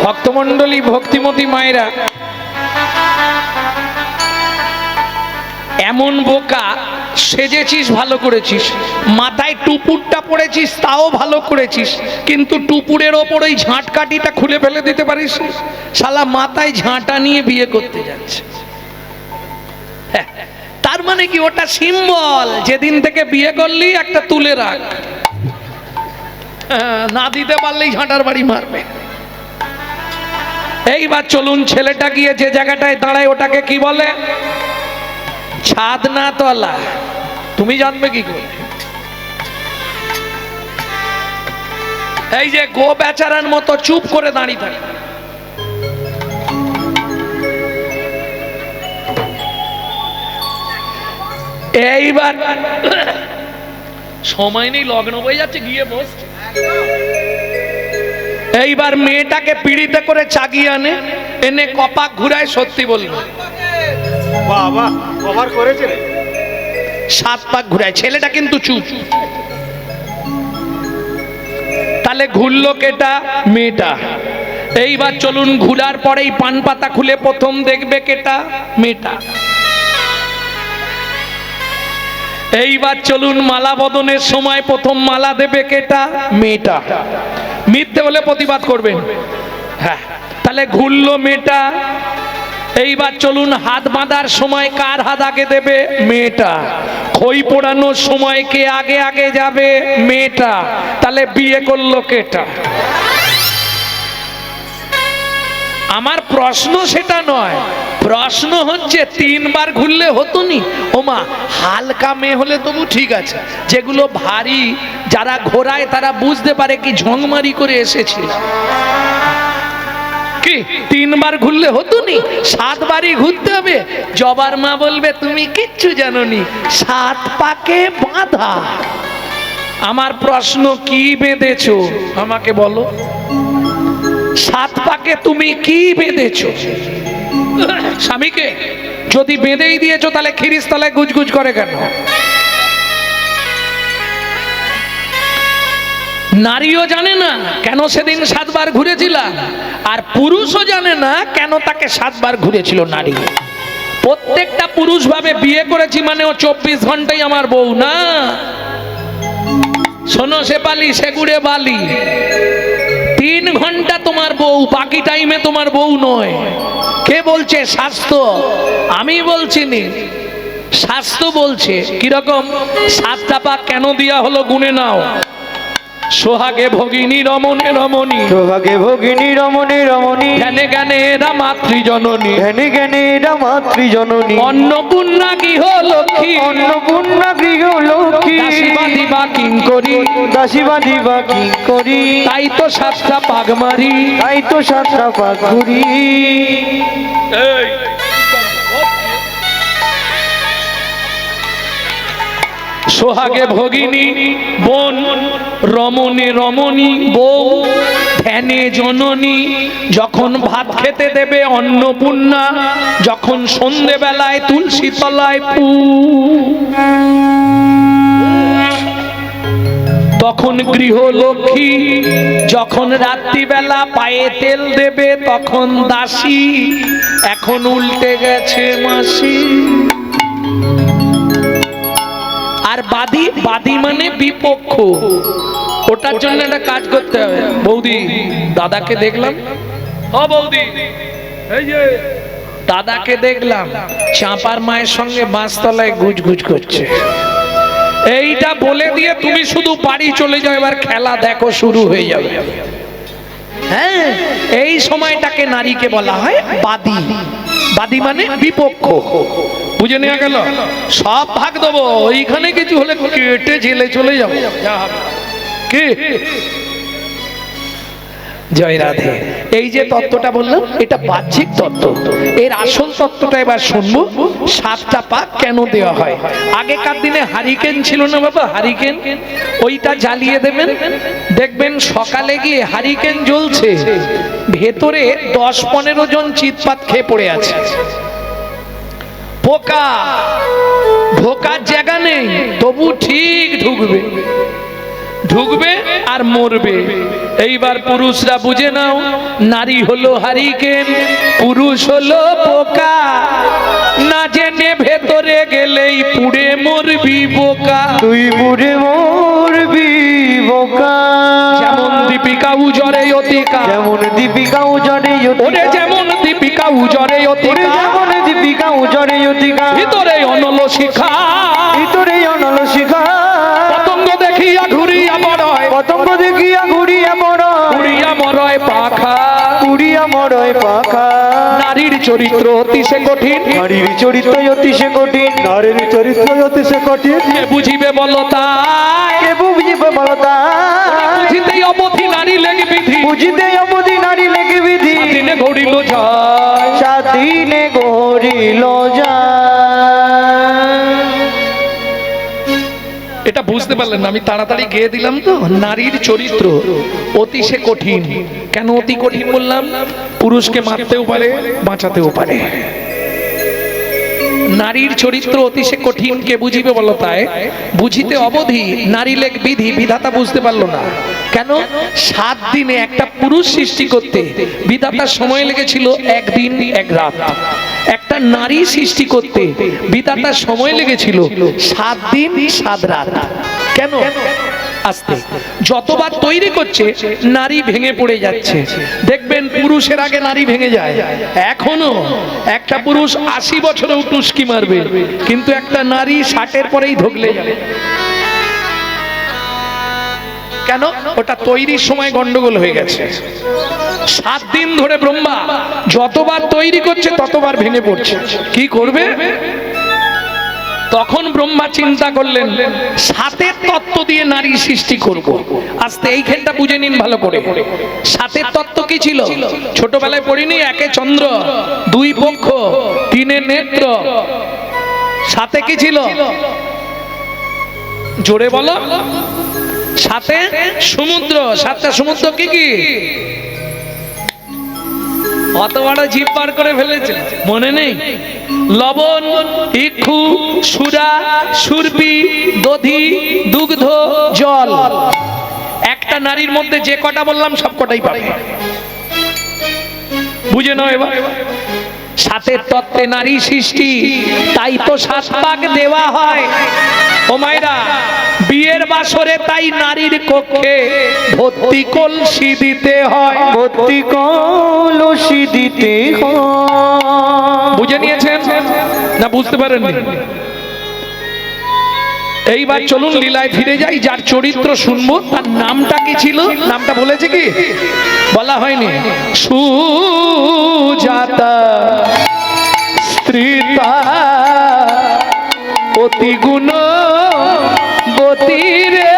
ভক্তমণ্ডলী, ভক্তিমতী মায়েরা, এমন বোকা সেজেছিস, ভালো করেছিস, মাথায় টুপুরটা পড়েছিস তাও ভালো করেছিস, কিন্তু টুপুরের ওপর ওই ঝাঁটকাঠিটা খুলে ফেলে দিতে পারিস? শালা মাথায় ঝাঁটা নিয়ে বিয়ে করতে যাচ্ছে। তার মানে কি, ওটা সিম্বল, যেদিন থেকে বিয়ে করলি একটা তুলে রাখ, না দিতে পারলেই ঝাঁটার বাড়ি মারবে। এইবার চলুন, ছেলেটা গিয়ে যে জায়গাটায় দাঁড়ায় ওটাকে কি বলে? ছাদ না তলা? তুমি জানবে কি করে? এই যে গো বেচারার মতো চুপ করে দাঁড়িয়ে থাকে। এইবার সময় নেই, লগ্ন হয়ে যাচ্ছে, গিয়ে বসছে। এইবার মেয়েটাকে পিড়িতে করে চাগিয়ে আনে, এনে কপাক ঘুরায়, সত্যি বলবে বাবা কভার করেছে রে, 7 পাক ঘুরায়। ছেলেটা কিন্তু চুপ। তাহলে ঘুরলো কেটা? মেয়েটা। এইবার চলুন, ঘুরার পরেই পান পাতা খুলে প্রথম দেখবে কেটা? মেয়েটা। এইবার চলুন, মালা বদনের সময় প্রথম মালা দেবে কেটা? মেয়েটা। মিথ্যে বলে প্রতিবাদ করবেন। হ্যাঁ, তাহলে ঘুরলো মেয়েটা। এইবার চলুন, হাত বাঁধার সময় কার হাত আগে দেবে? মেয়েটা। খই পোড়ানোর সময় কে আগে আগে যাবে? মেয়েটা। তাহলে বিয়ে করলো কেটা? আমার প্রশ্ন সেটা নয়, প্রশ্ন হচ্ছে 3 বার ঘুরলে হতো নি? ওমা, হালকা মেয়ে হলে তবু ঠিক আছে, যেগুলো ভারী, যারা ঘোরায় তারা বুঝতে পারে কি ঝংমারি করে এসেছিল। কি 3 বার ঘুরলে হতো নি? 7 বারই ঘুরতে হবে? জবার মা বলবে তুমি কিচ্ছু জানোনি, 7 পাকে বাঁধা। আমার প্রশ্ন, কি বেঁধেছো আমাকে বলো? 7 পাকে তুমি কি বেঁধেছো? স্বামীকে যদি বেঁধেই দিয়েছো, তাহলে খিরিস্তালায় গুজগুজ করে কেন? নারীও জানে না কেন সেদিন 7 বার ঘুরেছিলাম, আর পুরুষও জানে না কেন তাকে 7 বার ঘুরেছিল নারী। প্রত্যেকটা পুরুষ ভাবে বিয়ে করেছি মানে ও 24 ঘন্টাই আমার বউ না। শোনো শেপালি, সেগুড়ে বালি, 3 ঘন্টা তোমার বউ, বাকি টাইমে তোমার বউ নয়। কে বলছে? শাস্ত্র। আমি বলছি নি, শাস্ত্র বলছে। কিরকম? 7টা পাক কেন দেয়া হলো গুনে নাও। সোহাগে ভগিনী রমণে রমণী, সোহাগে ভগিনী রমণে রমণী, জ্ঞানে জ্ঞানে এরা মাতৃজননী, জ্ঞানে জ্ঞানে এরা মাতৃজননী, অন্নপূর্ণা গৃহ লক্ষ্মী, অন্নপূর্ণা গৃহ লক্ষ্মী, দাসীবাদী বা কিঙ্করী, দাসীবাদী বা কি করি, তাই তো সাতটা পাগ মারি। তাই তো সাতটা পাক ঘুরি। সোহাগে ভগিনী বোন, রমণে রমণী বউ, ধ্যানে জননী, যখন ভাত খেতে দেবে অন্নপূর্ণা, যখন সন্ধেবেলায় তুলসী তলায় পু, তখন গৃহলক্ষ্মী, যখন রাত্রিবেলা পায়ে তেল দেবে তখন দাসী, এখন উল্টে গেছে মাসি। আর বাদী, বাদী মানে বিপক্ষ, ওটার জন্য একটা কাজ করতে হবে। বৌদি দাদাকে দেখলাম, ও বৌদি এই যে দাদাকে দেখলাম চাঁপার মায়ের সঙ্গে বাঁশতলায় গুজগুজ করছে, এইটা বলে দিয়ে তুমি শুধু বাড়ি চলে যাও, এবার খেলা দেখো শুরু হয়ে যাবে। হ্যাঁ, এই সময়টাকে নারীকে বলা হয় বাদী। বাদী মানে বিপক্ষ, বুঝে নেওয়া গেল? সব ভাগ দেবো, ওইখানে কিছু হলে কেটে ঝেলে চলে যাবো। কি জয় রাধে। এই যে তত্ত্বটা বললাম এটা বাহ্যিক তত্ত্ব, এর আসল তত্ত্বটা এবার শুনবো। সাতটা পাক কেন দেওয়া হয়? আগেকার দিনে হারিকেন ছিল না বাবা, হারিকেন, ওইটা জ্বালিয়ে দেবেন, দেখবেন সকালে গিয়ে হারিকেন জ্বলছে, ভেতরে 10-15 জন চিৎপাত খেয়ে পড়ে আছে। পোকা, ঢোকার জায়গা নেই, তবু ঠিক ঢুকবে, ঢুকবে আর মরবে। এইবার পুরুষরা বুঝে নাও, নারী হলো হারিকেন, পুরুষ হলো পোকা, না জেনে ভেতরে গেলেই পুড়ে মরবি বোকা। তুই পুড়ে মরবি বোকা। যেমন দীপিকা উজরে অতিকা, যেমন দীপিকা উজরে ওরে যেমন দীপিকা উজরে অতিকা, যেমন দীপিকা উজরে অতিকা, ভিতরে অনল শিখা, ভিতরে অনল শিখা, পতঙ্গ দেখিয়া ঘুরিয়া মরয়, পতঙ্গ দেখিয়া ঘুরিয়া মরয়, ঘুরিয়া মরয় পাখা, ঘুরিয়া মরয় পাখা। নারীর চরিত্র অতিশয় কঠিন, নারীর চরিত্র অতিশয় কঠিন, নারীর চরিত্র অতিশয় কঠিন, কে বুঝিবে বলো তাই, কে বুঝিবে বলো তাই, বুঝিতেই অবধি নারী লেগে বিধি, বুঝিতে অবধি নারী লেগে বিধি, দিনে ঘড়িল যায়, সাদিনে গড়িল যায়। এটা বুঝতে পারলেন না? আমি তাড়াতাড়ি গেয়ে দিলাম তো। নারীর চরিত্র অতিশয় কঠিন। কেন অতি কঠিন বললাম? পুরুষকে মারতেও পারে, বাঁচাতেও পারে। নারীর চরিত্র অতিশয় কঠিন, কে বুঝিবে বলো তাই, বুঝিতে অবধি নারী লেগ বিধি, বিধাতা বুঝতে পারলো না। কেন? 7 দিনে একটা পুরুষ সৃষ্টি করতে বিধাতার সময় লেগেছিল 1 দিন 1 রাত। একটা নারী সৃষ্টি করতে বিধাতার সময় লেগেছিল 7 দিন 7 রাত। কেন? আস্তে যতবার তৈরি করছে নারী ভেঙে পড়ে যাচ্ছে। দেখবেন পুরুষের আগে নারী ভেঙে যায়। এখনো একটা পুরুষ 80 বছরেও টুসকি মারবে, কিন্তু একটা নারী 60-এর পরেই ধগলে যাবে। কেন? ওটা তৈরির সময় গন্ডগোল হয়ে গেছে। 7 দিন ধরে ব্রহ্মা যতবার তৈরি করছে ততবার ভেঙে পড়ছে। কি করবে? তখন ব্রহ্মা চিন্তা করলেন 7-এর তত্ত্ব দিয়ে নারী সৃষ্টি করব। আস্তে এইখানটা বুঝে নিন ভালো করে। 7-এর তত্ত্ব কি ছিল? ছোটবেলায় পড়িনি? 1 চন্দ্র, 2 পক্ষ, 3 নেত্র। 7-এ কি ছিল? জোরে বলো। 7-এ সমুদ্র। 7টা সমুদ্র কি কি? অত বড় জিভ পার করে ফেলেছে, মনে নেই? লবণ, ইক্ষু, সুরা, সুরপি, দধি, দুগ্ধ, জল। একটা নারীর মধ্যে যে কটা বললাম সব কটাই পাবে। বুঝে নাও এবার। 7-এর তত্ত্বে নারী সৃষ্টি, তাই তো 7 পাক দেওয়া হয়। ও মায়েরা, বিয়ের বাসরে তাই নারীর কক্ষে ভর্তি কলসি দিতে হয়, ভর্তি কলসি দিতে হয়। বুঝে নিয়েছেন না বুঝতে পারেননি? এইবার চলুন লীলায় ফিরে যাই। যার চরিত্র শুনবো তার নামটা কি ছিল? নামটা বলেছে কি? বলা হয়নি। সুজাতা স্ত্রীতা অতি গুণ গতিরে,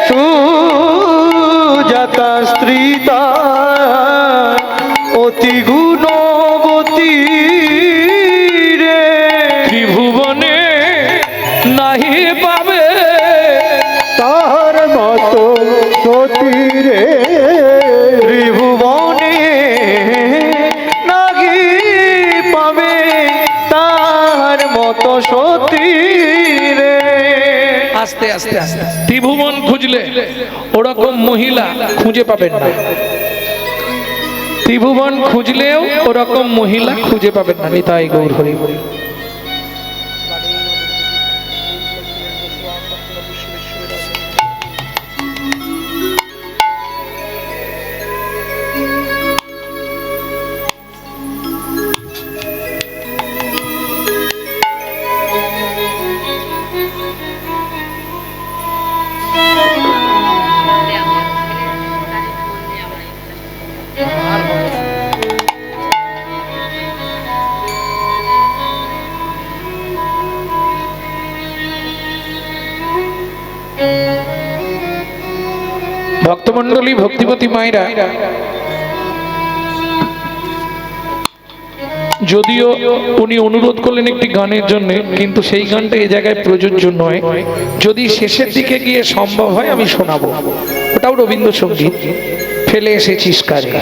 সুজাতা স্ত্রীতা অতি গুণবতী রে, ত্রিভুবনে নাহি পাবে তার মতো সতী রে, ত্রিভুবনে নাহি পাবে তার মতো সতী রে। আস্তে আস্তে আস্তে ত্রিভুবন খুঁজলে ওরকম মহিলা খুঁজে পাবেন না। ত্রিভুবন খুঁজলেও ওরকম মহিলা খুঁজে পাবেন না। নিতাই গৌর হরি হরি। ভক্তমণ্ডলী, ভক্তিমতী মায়েরা, যদিও উনি অনুরোধ করলেন একটি গানের জন্য, কিন্তু সেই গানটা এই জায়গায় প্রযোজ্য নয়। যদি শেষের দিকে গিয়ে সম্ভব হয় আমি শোনাবো। ওটাও রবীন্দ্রসঙ্গীত, ফেলে এসেছিস কাজে।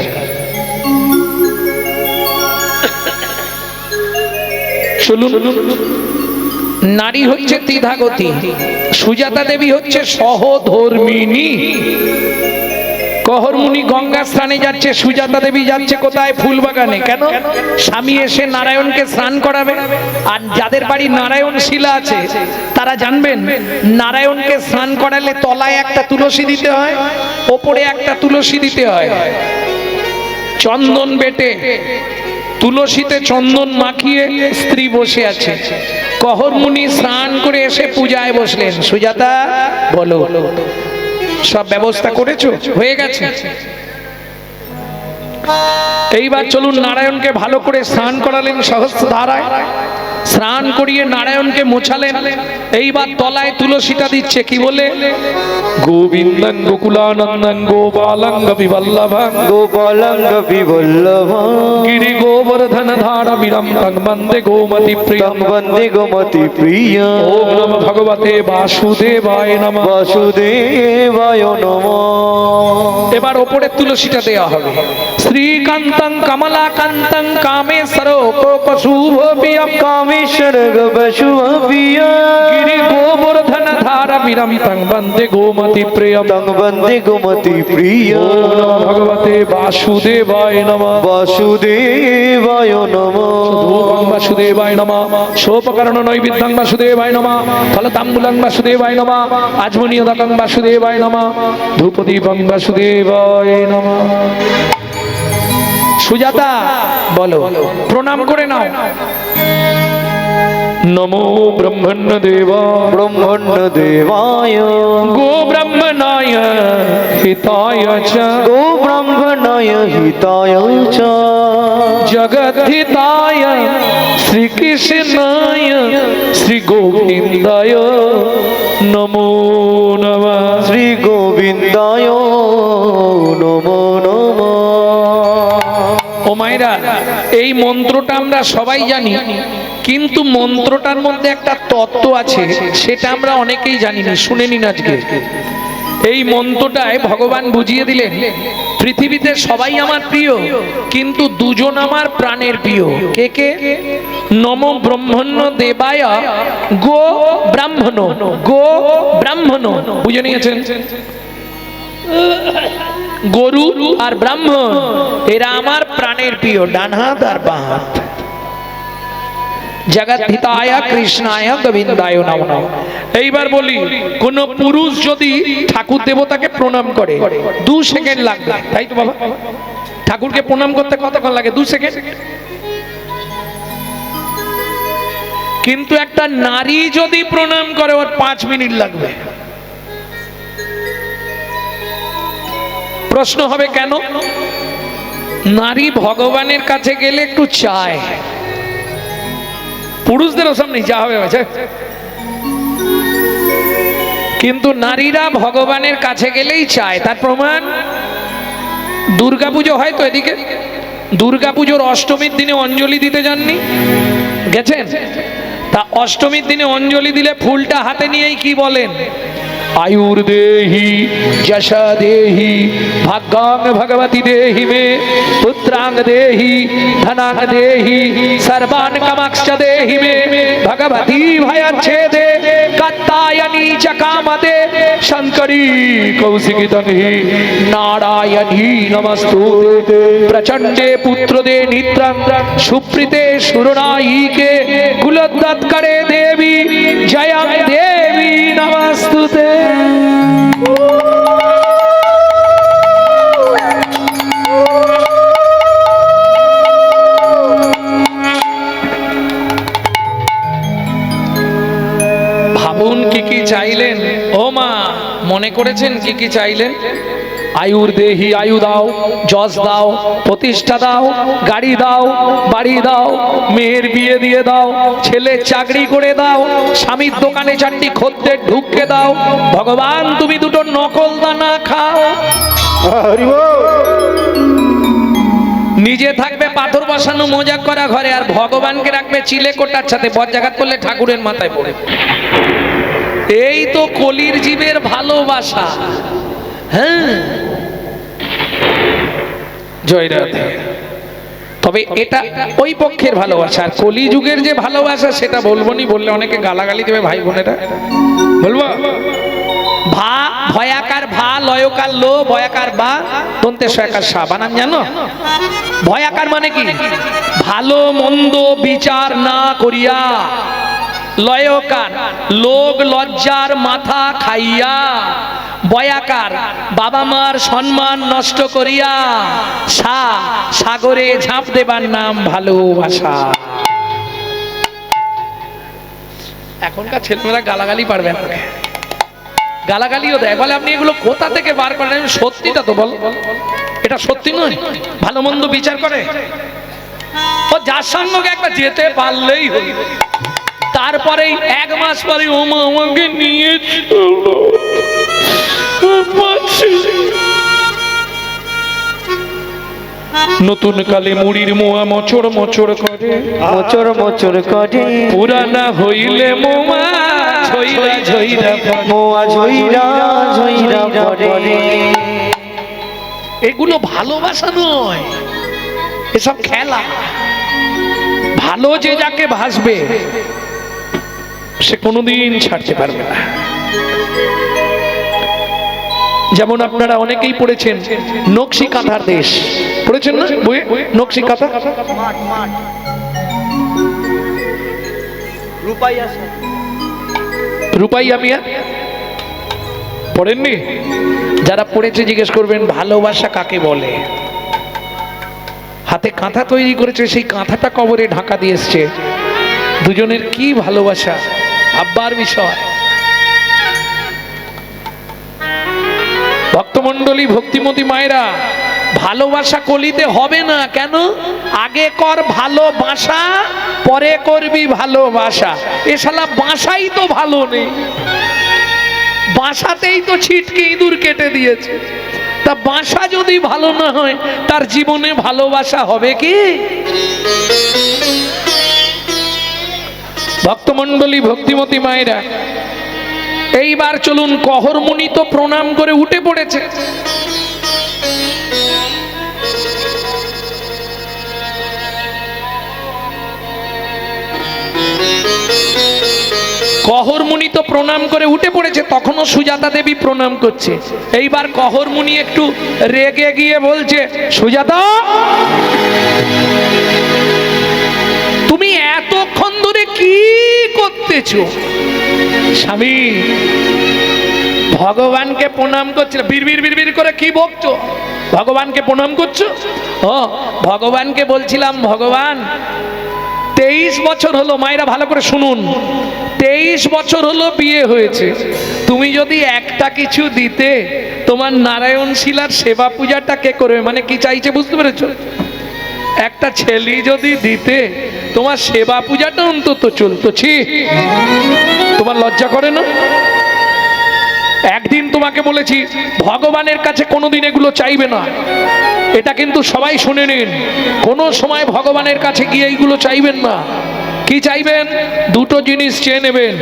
চলুন। নারী হচ্ছে দ্বিধাগতি, সুজাতা দেবী হচ্ছে সহধর্মিনী। কহরমুনি গঙ্গা স্নানে যাচ্ছে, সুজাতা দেবী যাচ্ছে কোথায়? ফুলবাগানে। কেন? স্বামী এসে নারায়ণকে স্নান করাবে। আর যাদের বাড়ি নারায়ণ শিলা আছে তারা জানবেন, নারায়ণকে স্নান করালে তলায় একটা তুলসী দিতে হয়, ওপরে একটা তুলসী দিতে হয়। চন্দন বেটে তুলসীতে চন্দন মাখিয়ে স্ত্রী বসে আছে। কহরমুনি স্নান করে এসে পূজায় বসলেন। সুজাতা বলো, সব ব্যবস্থা করেছো? হয়ে গেছে। এইবার চলুন, নারায়ণকে ভালো করে স্নান করালেন সহস্র ধারায়। স্নান করিয়ে নারায়ণকে মোছালেন। এইবার তলায় তুলসীটা দিচ্ছে। কি বলে? গোবিন্দং গোকুলানন্দং গোপালং বিবল্লভং গোপালং বিবল্লভং গিরি গোবর্ধন ধারবিরম তং বন্দে গোমতি প্রিয়ং বন্দে গোমতি প্রিয়। ওম নমঃ ভগবতে বাসুদেবায় নমঃ। বাসুদেবায় নমঃ। এবার ওপরে তুলসীটা দেওয়া হবে। শ্রীকান্তং কমলাকান্তং কামেশ্বর কোপশুভবিয়ম কামেশ্বর গোপশুভবিয় গিরি গোবর্ধন ধারবিরম তং বন্দে গোমতি প্রিয়ম তং বন্দে গোমতি প্রিয়। ওম নমঃ ভগবতে বাসুদেবায় নমঃ। বাসুদেবায় নমঃ। ধূপং বাসুদেবায় নমঃ, সোপকরণ নৈবেদ্যং বাসুদেবায় নমঃ, ফলতাম্বুলং বাসুদেবায় নমঃ, আজমনীয়দকং বাসুদেবায় নমঃ, ধূপদীপং বাসুদেবায় নমঃ। সুজাতা বলো, প্রণাম করে নাও। নমো ব্রহ্মণ্য দেবা ব্রহ্মণ্য দেবায় গো ব্রহ্মণায় হিতায় চ গো ব্রহ্মণায় হিতায় চ জগদ্ধিতায় শ্রীকৃষ্ণায় শ্রী গোবিন্দায় নমো নমঃ। শ্রী গোবিন্দায় নমো নমঃ। ও মায়েরা, এই মন্ত্রটা আমরা সবাই জানি, কিন্তু মন্ত্রটার মধ্যে একটা তত্ত্ব আছে, সেটা আমরা অনেকেই জানি না। শুনে নিন আজকে। এই মন্ত্রটায় ভগবান বুঝিয়ে দিলেন, পৃথিবীতে সবাই আমার প্রিয়, কিন্তু দুজন আমার প্রাণের প্রিয়। কে কে? নম ব্রহ্মণ্য দেবায় গো ব্রাহ্মণ। গো ব্রাহ্মণ বুঝে নিয়েছেন? গরু আর ব্রাহ্মণ এরা আমার প্রাণের প্রিয়, ডান হাত আর বাঁ হাত। জগদ্ধিতায় কৃষ্ণায় গোবিন্দায় নমঃ। এইবার বলি, কোন পুরুষ যদি ঠাকুর দেবতাকে প্রণাম করে 2 সেকেন্ড লাগবে, তাই তো বাবা? ঠাকুরকে প্রণাম করতে কতক্ষণ লাগে? 2 সেকেন্ড। কিন্তু একটা নারী যদি প্রণাম করে ওর 5 মিনিট লাগবে। প্রশ্ন হবে কেন? নারী ভগবানের কাছে গেলে একটু চায়, পুরুষদেরও সামনে যা হবে আছে, কিন্তু নারীরা ভগবানের কাছে গেলেই চায়। তার প্রমাণ দুর্গাপুজো হয় তো এদিকে, দুর্গাপুজোর অষ্টমীর দিনে অঞ্জলি দিতে যাননি? গেছেন? তা অষ্টমীর দিনে অঞ্জলি দিলে ফুলটা হাতে নিয়েই কি বলেন? आयुर्देहि यशा देहि भाग्यां भगवती देहि मे पुत्रांग देहि धनांग देहि सर्वान् कामांश्च देहि मे भगवती भयच्छेदे कात्यायनी च कामदे शंकरी कौशिकी तन्हि नारायणी नमस्तुते प्रचंडे पुत्रदे नित्रं सुप्रीते सुरनायिके कुलोद्गतकरे देवी जयं देवी नमस्तुते। ভাবুন কি কি চাইলেন। ও মা, মনে করেছেন কি কি চাইলেন? আয়ুর দেহি, আয়ু দাও, যশ দাও, প্রতিষ্ঠা দাও, গাড়ি দাও, বাড়ি দাও, মেয়ের বিয়ে দিয়ে দাও, ছেলে চাকরি করে দাও, স্বামীর দোকানে 4টি খদ্দের ঢুককে দাও, ভগবান তুমি 2টো নকল দানা খাও। নিজে থাকবে পাথর বসানো মজা করা ঘরে, আর ভগবানকে রাখবে চিলে কোটার সাথে, বজ্রাঘাত করলে ঠাকুরের মাথায় পড়ে। এই তো কলির জীবের ভালোবাসা। হ্যাঁ, জয় রাধে। তবে এটা ওই পক্ষের ভালোবাসা, আর কলিযুগের যে ভালোবাসা সেটা বলবো নি, বললে অনেকে গালাগালি দেবে ভাই বোনেরা। বলবো ভা, ভয়াকার ভা, লয়কার লো, ভয়াকার বা, দন্তে শয়াকার সা, বানান জানো? ভয়াকার মানে কি? ভালো মন্দ বিচার না করিয়া, লয়কার লোক লজ্জার মাথা খাইয়া, বয়াকার বাবা মার সম্মান নষ্ট করিয়া, সা সাগরে ঝাঁপ দেবার নাম ভালোবাসা। এখনকার ছেলেমেয়েরা গালাগালি পারবে না, গালাগালিও দেয়, বলে আপনি এগুলো কোথা থেকে বার করেন? সত্যিটা তো বল, এটা সত্যি নয়? ভালো মন্দ বিচার করে ও, যার সঙ্গে একবার যেতে পারলেই হলো, তারপরেই 1 মাস পরে ও মা আমাকে নিয়ে চলো, নতুন কালে মুড়ির মোয়া মোচড় মোচড় করে, মোচর মোচর করে, পুরানা হইলে মোয়া ঝইরা ঝইরা মোয়া ঝইরা ঝইরা পড়ে। এগুলো ভালোবাসা নয়, এসব খেলা। ভালো যে যাকে ভাসবে সে কোনোদিন ছাড়তে পারবে না। যেমন আপনারা অনেকেই পড়েছেন নকশি কাঁথার দেশ, পড়েছেন না বইয়ে? নকশি কাঁথা, রূপাইয়া মিয়া পড়েননি? যারা পড়েছে জিজ্ঞেস করবেন ভালোবাসা কাকে বলে। হাতে কাঁথা তৈরি করেছে, সেই কাঁথাটা কবরে ঢাকা দিয়ে এসছে। দুজনের কি ভালোবাসা, ভাববার বিষয়। ভক্তমণ্ডলী, ভক্তিমতী মায়েরা, ভালোবাসা কলিতে হবে না। কেন? আগে কর ভালোবাসা, পরে করবি ভালোবাসা। এ শালা বাসাই তো ভালো নেই, বাসাতেই তো ছিটকে ইঁদুর কেটে দিয়েছে। তা বাসা যদি ভালো না হয় তার জীবনে ভালোবাসা হবে কি? ভক্তমণ্ডলী, ভক্তিমতী মায়েরা, এইবার চলুন, কহরমুনি তো প্রণাম করে উঠে পড়েছে। কহরমুনি তো প্রণাম করে উঠে পড়েছে, তখনও সুজাতা দেবী প্রণাম করছে। এইবার কহরমুনি একটু রেগে গিয়ে বলছে, সুজাতা তুমি এতক্ষণ ধরে কি করতেছো? স্বামী, ভগবানকে প্রণাম করছিল। বিড়বিড় বিড়বিড় করে কি বকছো? ভগবানকে প্রণাম করছো? ও, ভগবানকে বলছিলাম, ভগবান 23 বছর হলো, মায়েরা ভালো করে শুনুন, 23 বছর হলো বিয়ে হয়েছে, তুমি যদি একটা কিছু দিতে, তোমার নারায়ণ শিলার সেবা পূজাটা কে করবে? মানে কি চাইছে বুঝতে পেরেছো? একটা ছেলে যদি দিতে, তোমার সেবা পূজাটা অন্তত চলতো। ছি, তোমার লজ্জা করে না? একদিন তোমাকে বলেছি ভগবানের কাছে কোনোদিন এগুলো চাইবে না, এটা কিন্তু সবাই শুনে নিন। কোনো সময় ভগবানের কাছে গিয়ে এইগুলো চাইবেন না। কি চাইবেন? দুটো জিনিস চেয়ে নেবেন।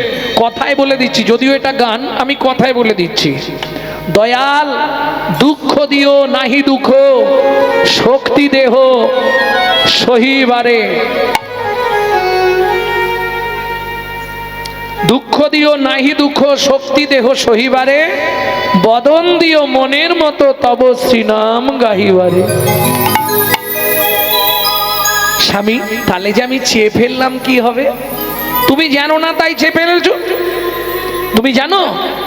কথায় বলে দিচ্ছি, যদিও এটা গান, আমি কথায় বলে দিচ্ছি। দয়াল দুঃখ দিও নাহি দুঃখ, শক্তি দেহ সহিবারে। দুঃখ দিও নাহি দুঃখ, শক্তি দেহ সহিবারে, বদন দিও মনের মতো তব শ্রীনাম গাহিবারে। স্বামী, তাহলে যে আমি চেয়ে ফেললাম কি হবে? তুমি জানো না তাই চেয়ে ফেলেছো? তুমি জানো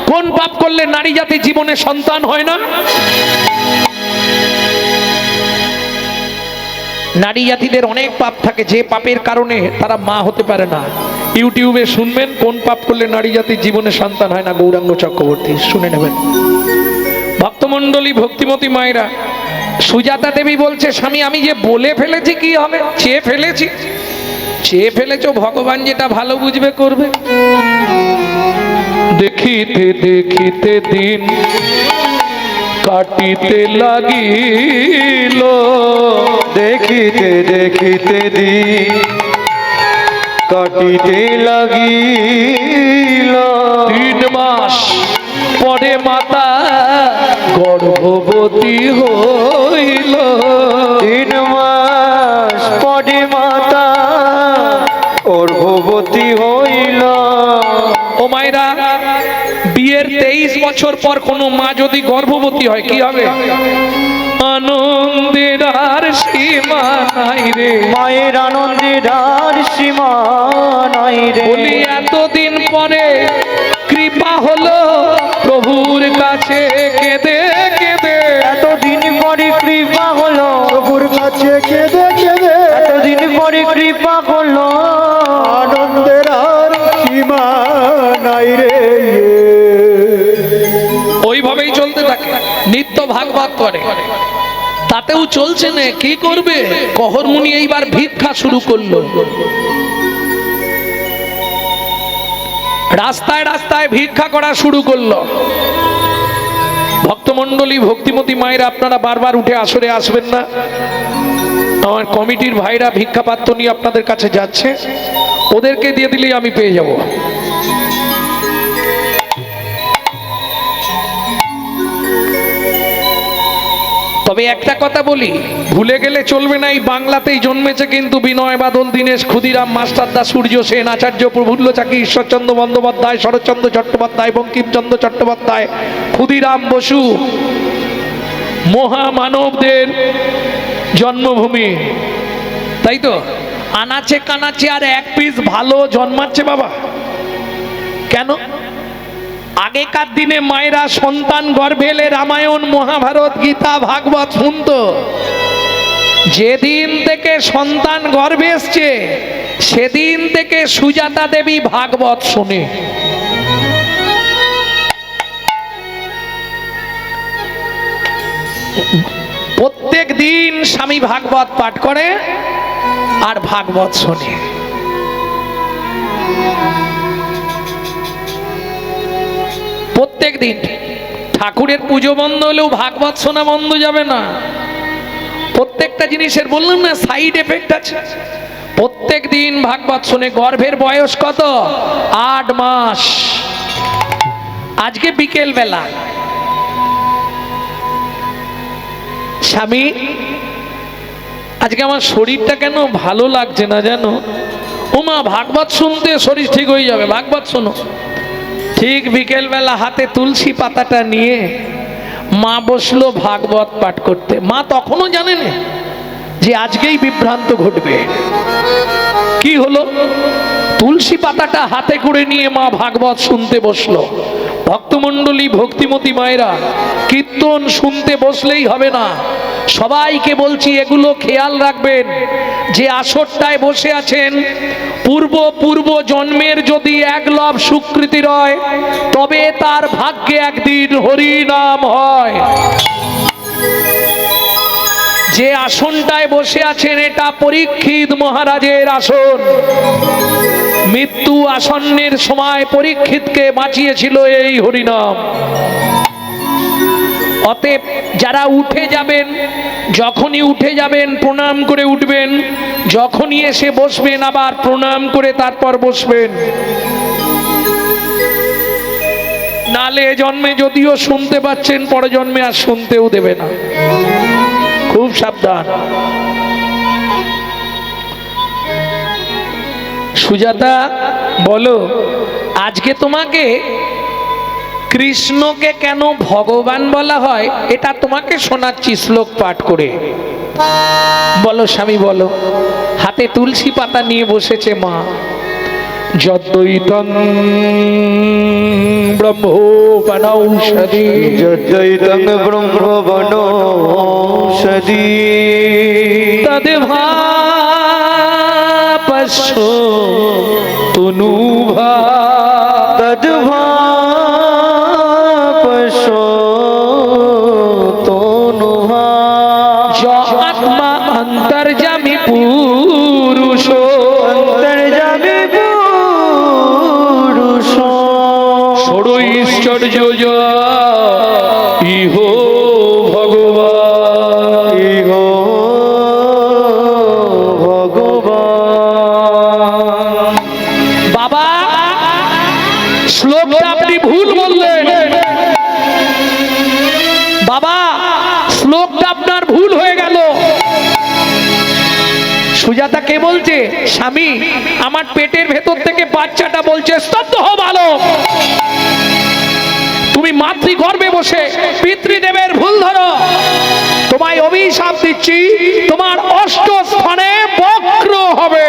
কোন পাপ করলে নারী জাতির জীবনে সন্তান হয় না? নারী জাতিদের অনেক পাপ থাকে, যে পাপের কারণে তারা মা হতে পারে না। ইউটিউবে শুনবেন কোন পাপ করলে নারী জাতির জীবনে সন্তান হয় না, গৌরাঙ্গ চক্রবর্তী শুনে নেবেন। ভক্তমণ্ডলী, ভক্তিমতী মায়েরা, সুজাতা দেবী বলছে, স্বামী আমি যে বলে ফেলেছি কি হবে? চেয়ে ফেলেছি। চেয়ে ফেলেছো, ভগবান যেটা ভালো বুঝবে করবে। দেখিতে দেখিতে দিন কাটিতে লাগিল, দেখিতে দেখিতে দিন কাটিতে লাগিল। 3 মাস পরে মাতা গর্ভবতী হইল। 3 মাস পরে মাতা গর্ভবতী হইল। ও মায়েরা, বিয়ের 23 বছর পর কোনো মা যদি গর্ভবতী হয় কি হবে? আনন্দের আর সীমা নাই রে, মায়ের আনন্দের আর সীমা নাই রে। বলি এতদিন পরে কৃপা হলো প্রভুর কাছে কেঁদে কেঁদে। এতদিন পরে কৃপা হলো প্রভুর কাছে কেঁদে কেঁদে, এতদিন পরে কৃপা হলো। আনন্দের আর সীমা নাই রে। ওইভাবেই চলতে থাকে, নিত্য ভাগবত করে, তাতেও চলছে না। কি করবে? কহরমুনি এইবার ভিক্ষা শুরু করলো। রাস্তায় রাস্তায় ভিক্ষা করা শুরু করলো। ভক্তমণ্ডলী, ভক্তিমতী মায়েরা, আপনারা বারবার উঠে আসরে আসবেন না। আমার কমিটির ভাইরা ভিক্ষা পাত্র নিয়ে আপনাদের কাছে যাচ্ছে, ওদেরকে দিয়ে দিলেই আমি পেয়ে যাব। তবে একটা কথা বলি, ভুলে গেলে চলবে না, এই বাংলাতেই জন্মেছে কিন্তু বিনয় বাদল, দীনেশ, ক্ষুদিরাম, মাস্টারদা, সূর্য সেন, আচার্য প্রফুল্ল চাকি, ঈশ্বরচন্দ্র বন্দ্যোপাধ্যায়, শরৎচন্দ্র চট্টোপাধ্যায়, বঙ্কিমচন্দ্র চট্টোপাধ্যায়, ক্ষুদিরাম বসু, মহামানবদের জন্মভূমি। তাই তো? আনাচে কানাচে আর এক পিস ভালো জন্মাচ্ছে বাবা। কেন? আগেকার দিনে মায়েরা সন্তান গর্ভে এলে রামায়ণ, মহাভারত, গীতা, ভাগবত শুনতো। যেদিন থেকে সন্তান গর্ভে এসছে সেদিন থেকে সুজাতা দেবী ভাগবত শুনে। প্রত্যেক দিন স্বামী ভাগবত পাঠ করে আর ভাগবত শোনে। প্রত্যেক দিন ঠাকুরের পুজো বন্ধ হলেও ভাগবত শোনা বন্ধ যাবে না। প্রত্যেকটা জিনিসের বললাম না সাইড এফেক্ট আছে। প্রত্যেক দিন ভাগবত শুনে। গর্ভের বয়স কত? 8 মাস। আজকে বিকেল বেলা স্বামী, আজকে আমার শরীরটা কেন ভালো লাগছে না জানো? ও মা, ভাগবত শুনতে শরীর ঠিক হয়ে যাবে, ভাগবত শোনো। ঠিক বিকেল বেলা হাতে তুলসী পাতাটা নিয়ে মা বসলো ভাগবত পাঠ করতে। মা তখনও জানে না যে আজকেই বিভ্রান্ত ঘটবে। কি হলো? তুলসী পাতাটা হাতে করে নিয়ে মা ভাগবত শুনতে বসলো। ভক্তমণ্ডলী, ভক্তিমতী মায়েরা, কীর্তন শুনতে বসলেই হবে না, সবাইকে বলছি এগুলো খেয়াল রাখবেন যে আসরটায় বসে আছেন, পূর্ব জন্মের যদি এক লব সুকৃতি রয় তবে তার ভাগ্যে একদিন হরি নাম হয়। যে আসনটায় বসে আছেন এটা পরীক্ষিত মহারাজের আসন। মৃত্যু আসন্নের সময় পরীক্ষিতকে বাঁচিয়েছিল এই হরিনাম। অতএব যারা উঠে যাবেন, যখনই উঠে যাবেন প্রণাম করে উঠবেন, যখনই এসে বসবেন আবার প্রণাম করে তারপর বসবেন। নালে জন্মে যদিও শুনতে পাচ্ছেন, পরে জন্মে আর শুনতেও দেবে না, খুব সাবধান। সুজাতা বলো, আজকে তোমাকে কৃষ্ণকে কেন ভগবান বলা হয় এটা তোমাকে শোনাচ্ছি শ্লোক পাঠ করে। বলো স্বামী বলো। হাতে তুলসী পাতা নিয়ে বসেছে মা। যদ্বৈতং ব্রহ্ম বনৌষধি, যদ্বৈতং ব্রহ্ম বনৌষধি, তদ্ভাপস্যো তনুভা, তদ্ভাপস্যো তনুভা, য আত্মা অন্তর্যামী পুরুষ, অন্তর্যামী পুরুষ, ষড়ৈশ্বর্য ইহ ভগবান, ইহ ভগবান। বাবা শ্লোকটা আপনি ভুল বললেন। বাবা শ্লোকটা আপনার ভুল হয়ে গেল। সুজাতা কে বলছে? স্বামী, আমার পেটের ভেতর থেকে বাচ্চাটা বলছে স্তব্ধ হও ভালো। তুমি মাতৃগর্ভে বসে পিতৃদেবের ভুল ধরো। তোমায় অভিশাপ দিচ্ছি, তোমার অষ্টস্থানে বক্র হবে।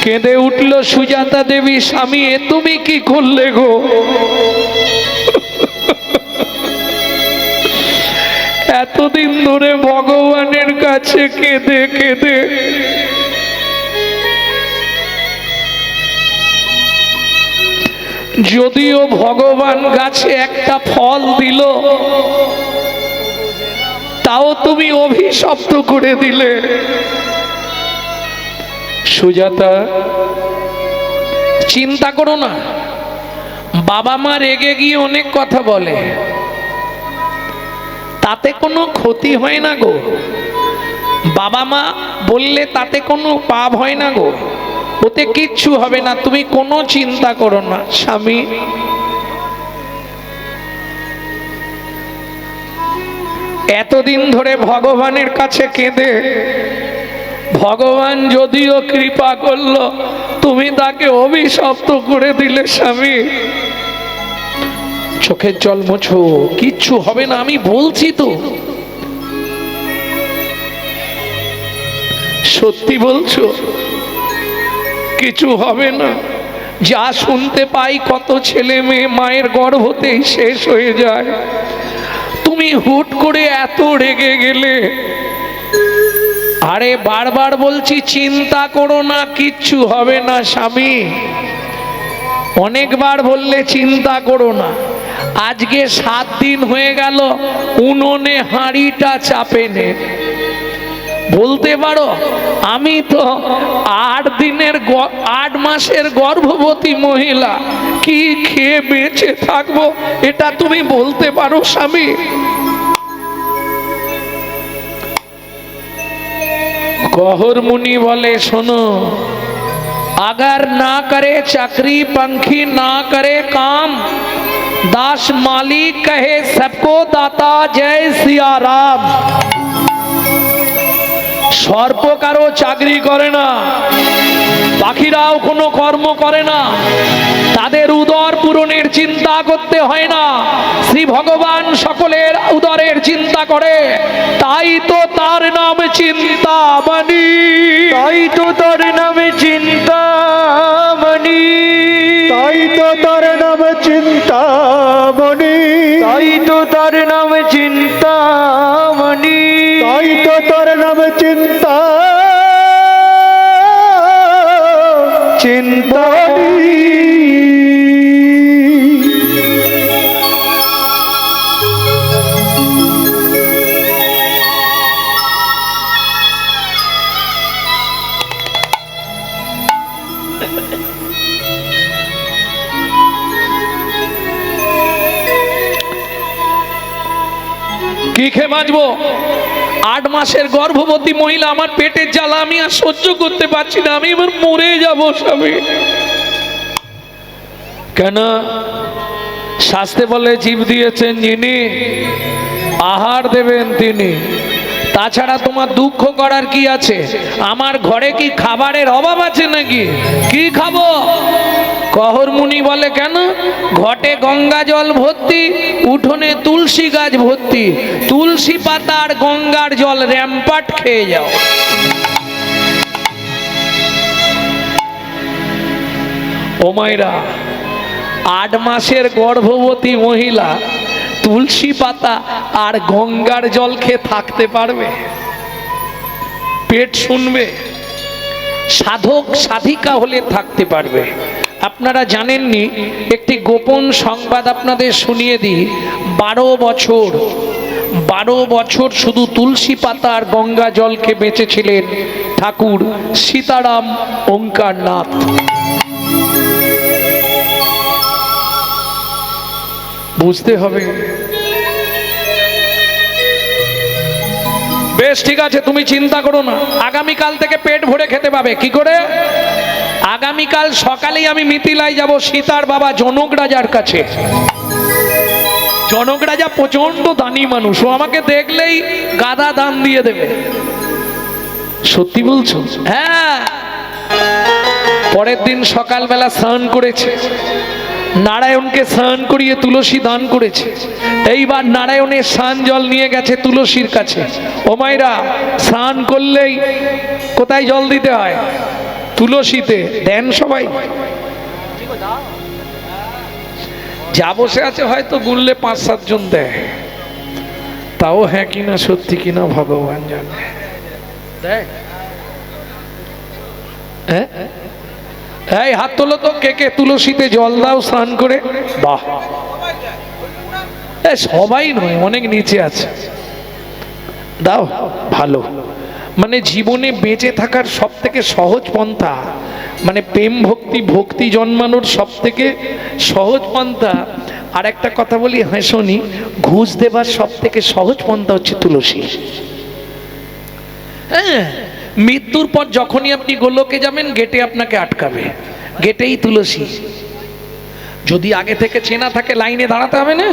কেঁদে উঠল সুজাতা দেবী, স্বামী এ তুমি কি করলে গো? এতদিন ধরে ভগবানের কাছে কেঁদে কেঁদে যদিও ভগবান গাছে একটা ফল দিল, তাও তুমি অভিশপ্ত করে দিলে। সুজাতা চিন্তা করো না, বাবা মা রেগে গিয়ে অনেক কথা বলে, তাতে কোনো ক্ষতি হয় না গো। বাবা মা বললে তাতে কোনো পাপ হয় না গো, ওতে কিচ্ছু হবে না, তুমি কোনো চিন্তা করো না। স্বামী এতদিন ধরে ভগবানের কাছে কেঁদে ভগবান যদিও কৃপা করলো, তুমি তাকে অভিশপ্ত করে দিলে। স্বামী চোখের জল মোছো, কিচ্ছু হবে না, আমি বলছি তো। সত্যি বলছো? কিছু হবে না। যা শুনতে পাই কত ছেলে মেয়ে মায়ের গর্ভতেই শেষ হয়ে যায়, তুমি হুট করে এত রেগে গেলে। আরে বারবার বলছি চিন্তা করো না, কিচ্ছু হবে না। স্বামী অনেকবার বললে চিন্তা করো না। আজকে 7 দিন হয়ে গেল উনুনে হাঁড়িটা চাপে নে। বলতে পারো আমি তো 8 মাসের গর্ভবতী মহিলা, কি খেয়ে বেঁচে থাকবো এটা তুমি বলতে পারো? স্বামী গহর মুনি বলে, শোনো, अगर ना करे चाकरी पंखी ना करे काम, दास मालिक कहे सबको दाता जय सिया राम। সর্প কারো চাকরি করে না, পাখিরাও কোনো কর্ম করে না, তাদের উদর পূরণের চিন্তা করতে হয় না। শ্রী ভগবান সকলের উদরের চিন্তা করে, তাই তো তার নাম চিন্তামণি। তাই তো তার নামে চিন্তামণি, তাই তো তার নাম চিন্তামণি, তাই তো তার নামে চিন্তামণি, তাই তো তার নাম চিন্তামণি। কি খেয়ে বাঁচবো? 8 মাসের গর্ভবতী মহিলা, আমার পেটের জ্বালা আমি আর সহ্য করতে পারছি না, আমি এবার মরে যাবো স্বামী। কেন? শাস্ত্রে বলে জীব দিয়েছেন যিনি, আহার দেবেন তিনি। তাছাড়া তোমার দুঃখ করার কি আছে? আমার ঘরে কি খাবারের অভাব আছে নাকি? কি খাবো? কহর মুনি বলে, কেন? ঘটে গঙ্গা জল ভর্তি, উঠোনে তুলসী গাছ ভর্তি, তুলসী পাতা আর গঙ্গার জল র্যাম্পাট খেয়ে যাও। ও মায়েরা, 8 মাসের গর্ভবতী মহিলা তুলসী পাতা আর গঙ্গার জল খেয়ে থাকতে পারবে? পেট শুনবে? সাধক সাধিকা হলে থাকতে পারবে। আপনারা জানেননি, একটি গোপন সংবাদ আপনাদের শুনিয়ে দিই। 12 বছর শুধু তুলসী পাতা আর গঙ্গা জলকে বেঁচেছিলেন ঠাকুর সীতারাম ওঙ্কারনাথ। বুঝতে হবে। বেশ, ঠিক আছে, তুমি চিন্তা করো না, আগামীকাল থেকে পেট ভরে খেতে পাবে। কি করে? আগামীকাল সকালেই আমি মিথিলায় যাব সীতার বাবা জনক রাজার কাছে। জনক রাজা প্রচন্ড দানি মানুষ, ও আমাকে দেখলেই গাদা দান দিয়ে দেবে। সত্যি বলছো? হ্যাঁ। পরের দিন সকালবেলা স্নান করেছে, নারায়ণকে স্নান করিয়ে তুলসী দান করেছে। এইবার নারায়ণের স্নান জল নিয়ে গেছে তুলসীর কাছে। ও মায়েরা, স্নান করলেই কোথায় জল দিতে হয়? তুলসীতে। দেন সবাই? যা বসে আছে হয়তো গুনলে 5-7 জন দেয়, তাও হ্যাঁ কিনা সত্যি কিনা ভগবান জানে। দেয়? হ্যাঁ, এই হাত তোলো তো, কে কে তুলসীতে জল দাও স্নান করে? বাহ, সবাই নয়, অনেক নিচে আছে, দাও। ভালো। মানে জীবনে বেঁচে থাকার সব থেকে সহজ পন্থা, মানে প্রেম ভক্তি জন্মানোর সব থেকে সহজ পন্থা। আর একটা কথা বলি, হাসনি, ঘুষ দেবার সব থেকে সহজ পন্থা হচ্ছে তুলসী। হ্যাঁ, মৃত্যুর পর যখনই আপনি গোলকে যাবেন, গেটে আপনাকে আটকাবে, গেটেই তুলসী। যদি আগে থেকে চেনা থাকে, লাইনে দাঁড়াতে হবে না।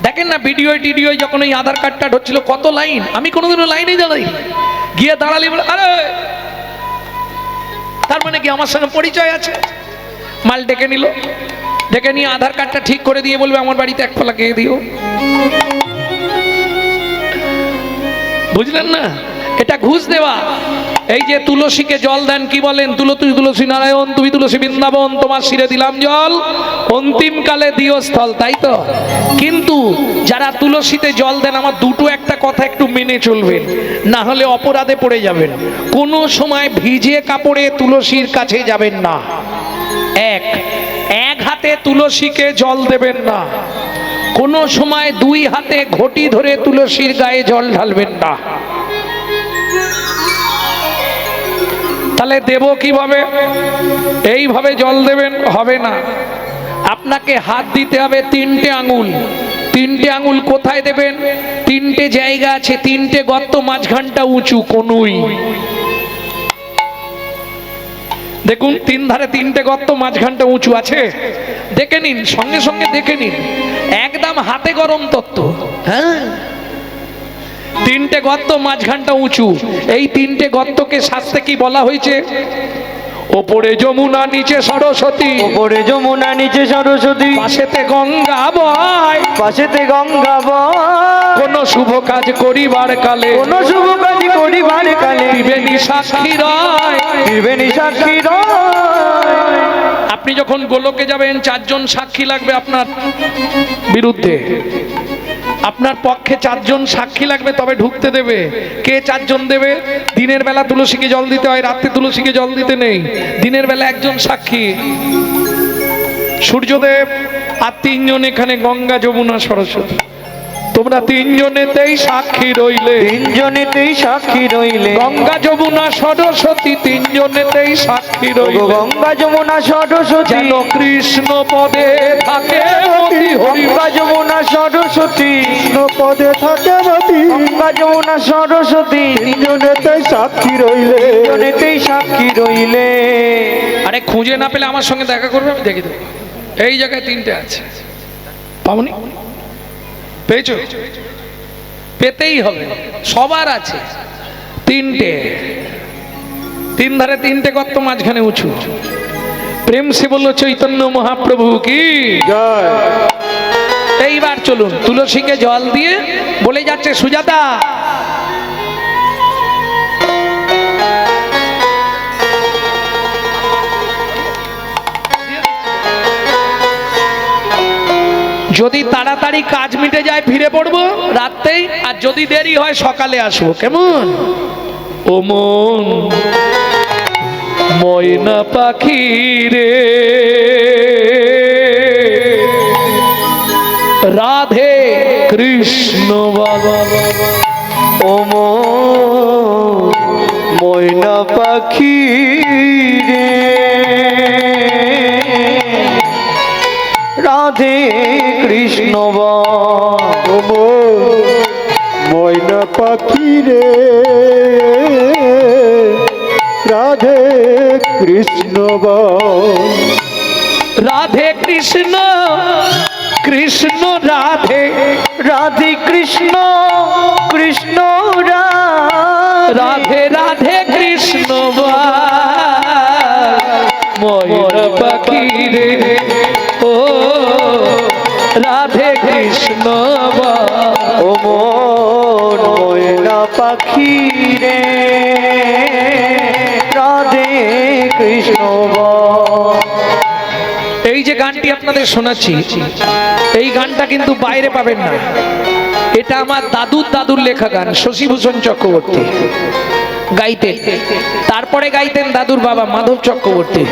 দেখেন না ভিডিও যখন ওই আধার কার্ডটা হচ্ছিল, কত লাইন। আমি কোনোদিনও লাইনে দাঁড়াই, গিয়ে দাঁড়ালি বলে, আরে তার মানে কি আমার সঙ্গে পরিচয় আছে। মাল ডেকে নিল, ডেকে নিয়ে আধার কার্ডটা ঠিক করে দিয়ে বলবে আমার বাড়িতে 1 ফলা গিয়ে দিও। বুঝলেন না? এটা ঘুষ দেওয়া। এই যে তুলসীকে জল দেন, কি বলেন? তুলসী নারায়ণ, তুমি তুলসী বৃন্দাবন, তোমার শিরে দিলাম জল, অন্তিম কালে দিও স্থল। তাই তো? কিন্তু যারা তুলসীতে জল দেন, আমার দুটো একটা কথা একটু মেনে চলবেন, না হলে অপরাধে পড়ে যাবেন। কোনো সময় ভিজে কাপড়ে তুলসীর কাছে যাবেন না। এক হাতে তুলসীকে জল দেবেন না। কোনো সময় 2 হাতে ঘটি ধরে তুলসীর গায়ে জল ঢালবেন না। তাহলে দেব কিভাবে? এইভাবে জল দেবেন হবে না, আপনাকে হাত দিতে হবে 3টে আঙুল। 3টে আঙুল কোথায় দেবেন? 3টে জায়গা আছে, 3টে গর্ত, মাঝখানটা উঁচু কনুই। দেখুন, 3 ধারে 3টে গর্ত, মাঝখানটা উঁচু আছে। দেখে নিন, সঙ্গে সঙ্গে দেখে নিন, একদম হাতে গরম তত্ত্ব। হ্যাঁ, 3টে গর্ত, মাঝখানটা উঁচু। এই 3টে গর্তকে শাস্ত্রে কি বলা হয়েছে? ওপরে যমুনা নিচে সরস্বতী, ওপরে যমুনা নিচে সরস্বতী, পাশেতে গঙ্গা বয়, পাশেতে গঙ্গা বয়। কোন শুভ কাজ করিবার কালে, কোন শুভ কাজ করিবার কালে, ত্রিবেণী সাক্ষী রয়। ত্রিবেণী সাক্ষী রয়। আপনি যখন গোলকে যাবেন 4 জন সাক্ষী লাগবে আপনার বিরুদ্ধে, আপনার পক্ষে 4 জন সাক্ষী লাগবে, তবে ঢুকতে দেবে। কে 4 জন দেবে? দিনের বেলা তুলসীকে জল দিতে হয়, রাত্রে তুলসীকে জল দিতে নেই। দিনের বেলা 1 জন সাক্ষী সূর্যদেব, আর 3 জন এখানে গঙ্গা যমুনা সরস্বতী। তোমরা 3 জনেতেই সাক্ষী রইলে, 3 জনেতেই সাক্ষী রইলে, গঙ্গা যমুনা সরস্বতী 3 জনেতেই সাক্ষী রইলে। গঙ্গা যমুনা সরস্বতী, যেন কৃষ্ণ পদে থাকে মতি হরি। গঙ্গা যমুনা সরস্বতী, কৃষ্ণ পদে থাকে মতি, গঙ্গা যমুনা সরস্বতী, 3 জনেতেই সাক্ষী রইলে, জনেতেই সাক্ষী রইলে। আরে খুঁজে না পেলে আমার সঙ্গে দেখা করবে, আমি দেখে দেবো। এই জায়গায় 3টে আছে, পাবনি? পেয়েছো? পেতেই হবে, সবার আছে 3টে। 3 ধারে 3টে গর্ত, মাঝখানে উঁচু। প্রেম সে বলল চৈতন্য মহাপ্রভু কি জয়। এইবার চলুন, তুলসীকে জল দিয়ে বলে যাচ্ছে সুজাতা, যদি তাড়াতাড়ি কাজ মিটে যায় ফিরে পড়বো রাতেই, আর যদি দেরি হয় সকালে আসবো, কেমন? ও মন ময়না পাখি রে, রাধে কৃষ্ণ বাবা। ও ময়না পাখি রে, রাধে কৃষ্ণ ও ময়না পাখি রে, রাধে কৃষ্ণ বল। রাধে কৃষ্ণ কৃষ্ণ রাধে, রাধে কৃষ্ণ কৃষ্ণ রাধে রাধে কৃষ্ণ ময়না পাখি রে, ও রাধে কৃষ্ণ। ও ময়না পাখি রে, রাধে কৃষ্ণ। এই যে গানটি আপনাদের শোনাচ্ছি, এই গানটা কিন্তু বাইরে পাবেন না। এটা আমার দাদুর লেখা গান, শশীভূষণ চক্রবর্তী গাইতেন। তারপরে গাইতেন দাদুর বাবা মাধব চক্রবর্তী,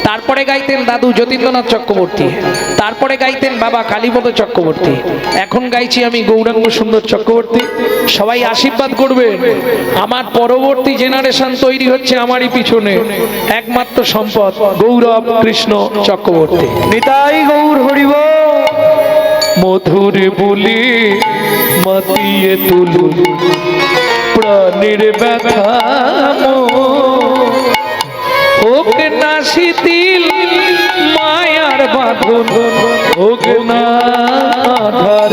তারপরে গাইতেন দাদু যতীন্দ্রনাথ চক্রবর্তী, তারপরে গাইতেন বাবা কালীপদ চক্রবর্তী। এখন গাইছি আমি গৌরাঙ্গ সুন্দর চক্রবর্তী। সবাই আশীর্বাদ করবেন, আমার পরবর্তী জেনারেশন তৈরি হচ্ছে আমারই পিছনে। একমাত্র সম্পদ গৌরব কৃষ্ণ চক্রবর্তী। নিতাই গৌর হরিব। মধুর বলি মাতিয়ে তুলু প্রাণের ব্যথা, হোক না শিথিল মায়ার বাঁধন, হোক না আধার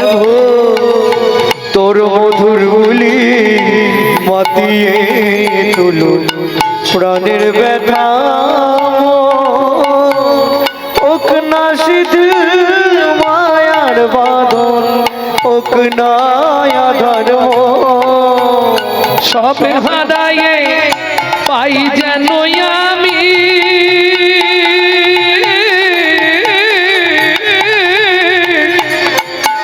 তোর মধুর বলি মাতিয়ে তুলু প্রাণের ব্যথা, ওক না শিথিল মায়ার বাঁধন, ওক না আধার সব হারায়ে পাই যেন আমি,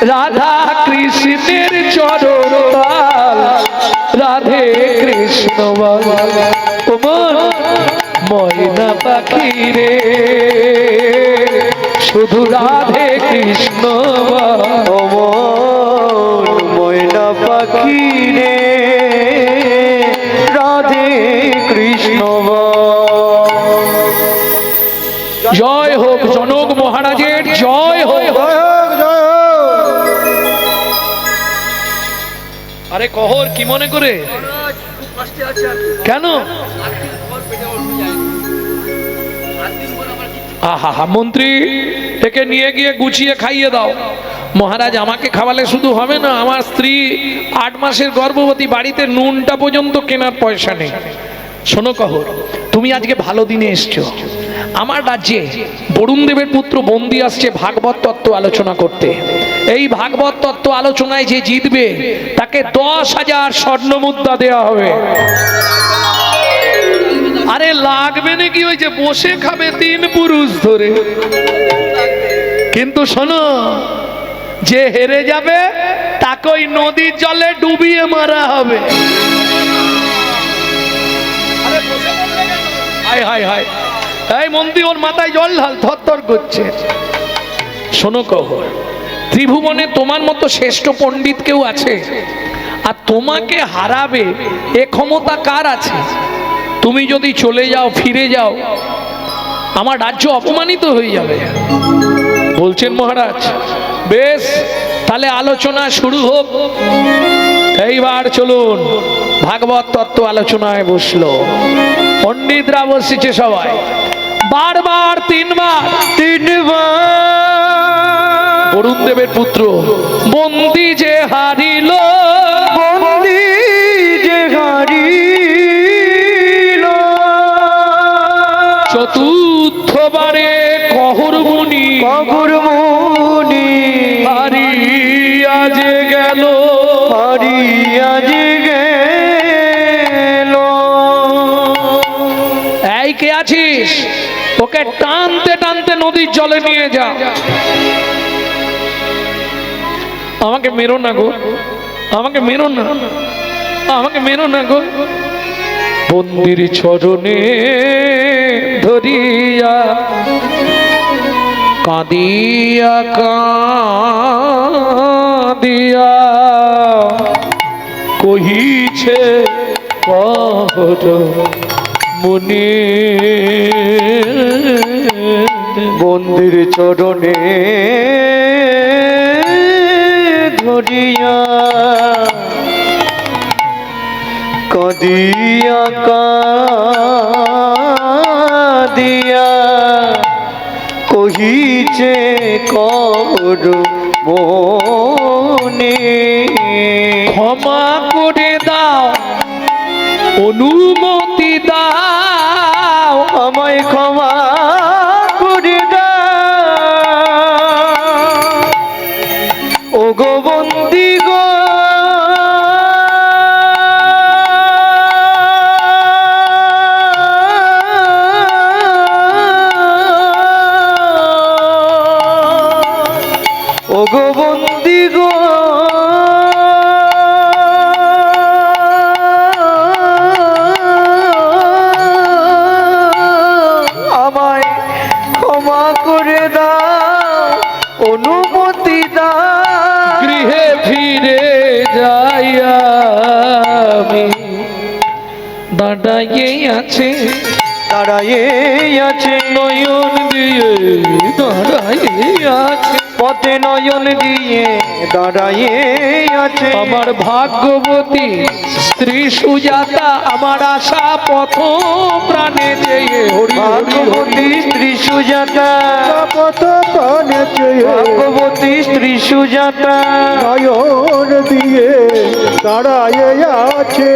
রাধা কৃষ্ণের চরণ তাল, রাধে কৃষ্ণ ও ময়না পাখি রে, শুধু রাধে কৃষ্ণ। ও ময়না পাখি রে, রাধে কৃষ্ণ। জয় হোক জনক মহারাজের, জয় হোক। আরে কহর কি মনে করে, কেন? আহা মন্ত্রী, একে নিয়ে গিয়ে গুছিয়ে খাইয়ে দাও। মহারাজ আমাকে খাওয়ালে শুধু হবে না, আমার স্ত্রী 8 মাসের গর্ভবতী, বাড়িতে নুনটা পর্যন্ত কেনার পয়সা নেই। শোনো কহর, তুমি আজকে ভালো দিনে এসছো। আমার রাজ্যে বরুণ দেবের পুত্র বন্দি আসছে ভাগবত তত্ত্ব আলোচনা করতে। এই ভাগবত তত্ত্ব আলোচনায় যে জিতবে তাকে 10,000 স্বর্ণ মুদ্রা দেওয়া হবে। আরে লাগবে নাকি, ওই যে বসে খাবে 3 পুরুষ ধরে। কিন্তু শোনো, যে হেরে যাবে তাকে ওই নদীর জলে ডুবিয়ে মারা হবে। হায় হায় হায়, এই মন্দির ওর মাথায় জল ঢাল, থরথর করছে। শোনো কহর, ত্রিভুবনে তোমার মতো শ্রেষ্ঠ পণ্ডিত কেউ আছে? আর তোমাকে হারাবে এ ক্ষমতা কার আছে? তুমি যদি চলে যাও, ফিরে যাও, আমার রাজ্য অপমানিত হয়ে যাবে বলছেন মহারাজ। বেশ, তাহলে আলোচনা শুরু হোক। এইবার চলুন, ভাগবত তত্ত্ব আলোচনায় বসলো। পণ্ডিতরা বসেছে সবাই, বারবার 3 বার বরুণ দেবের পুত্র বন্দি যে হারিল, বন্দি যে হারিল, চতুর্থবারে কহর মুনি হারিয়া যে গেল, হারিয়া যে গেল। এই কে আছিস? ওকে টানতে টানতে নদীর জলে নিয়ে যা। আমাকে মেরো না গো, আমাকে মেরো না, আমাকে মেরো না গো। বন্দির চরণে ধরিয়া কাঁদিয়া কাঁদিয়া কহিছে কহর মুনি, বন্দির চরণে ধরিয়া কাঁদিয়া কাঁদিয়া কহিছে কর মনে, ক্ষমা করে দাও, অনুমতি দাও, আমায় ক্ষমা করে দাও। ও গো বন্দি গো, ও গো বন্দি গো, আমায় ক্ষমা করে দাও, অনুমতি দাও। গৃহে ফিরে যাইয়া আমি দাঁড়াইয়ে আছে, দাঁড়াইয়ে আছে নয়ন দিয়ে দাঁড়াইয়ে আছে, পথে নয়ন দিয়ে দাঁড়াইয়ে আছে। আমার ভাগ্যবতী স্ত্রী সুজাতা, আমার আশা পথ প্রাণে চেয়ে হরি হরি ভাগ্যবতী স্ত্রী সুজাতা, পথ প্রাণে চেয়ে ভাগ্যবতী স্ত্রী সুজাতা, নয়ন দিয়ে দাঁড়ায় আছে।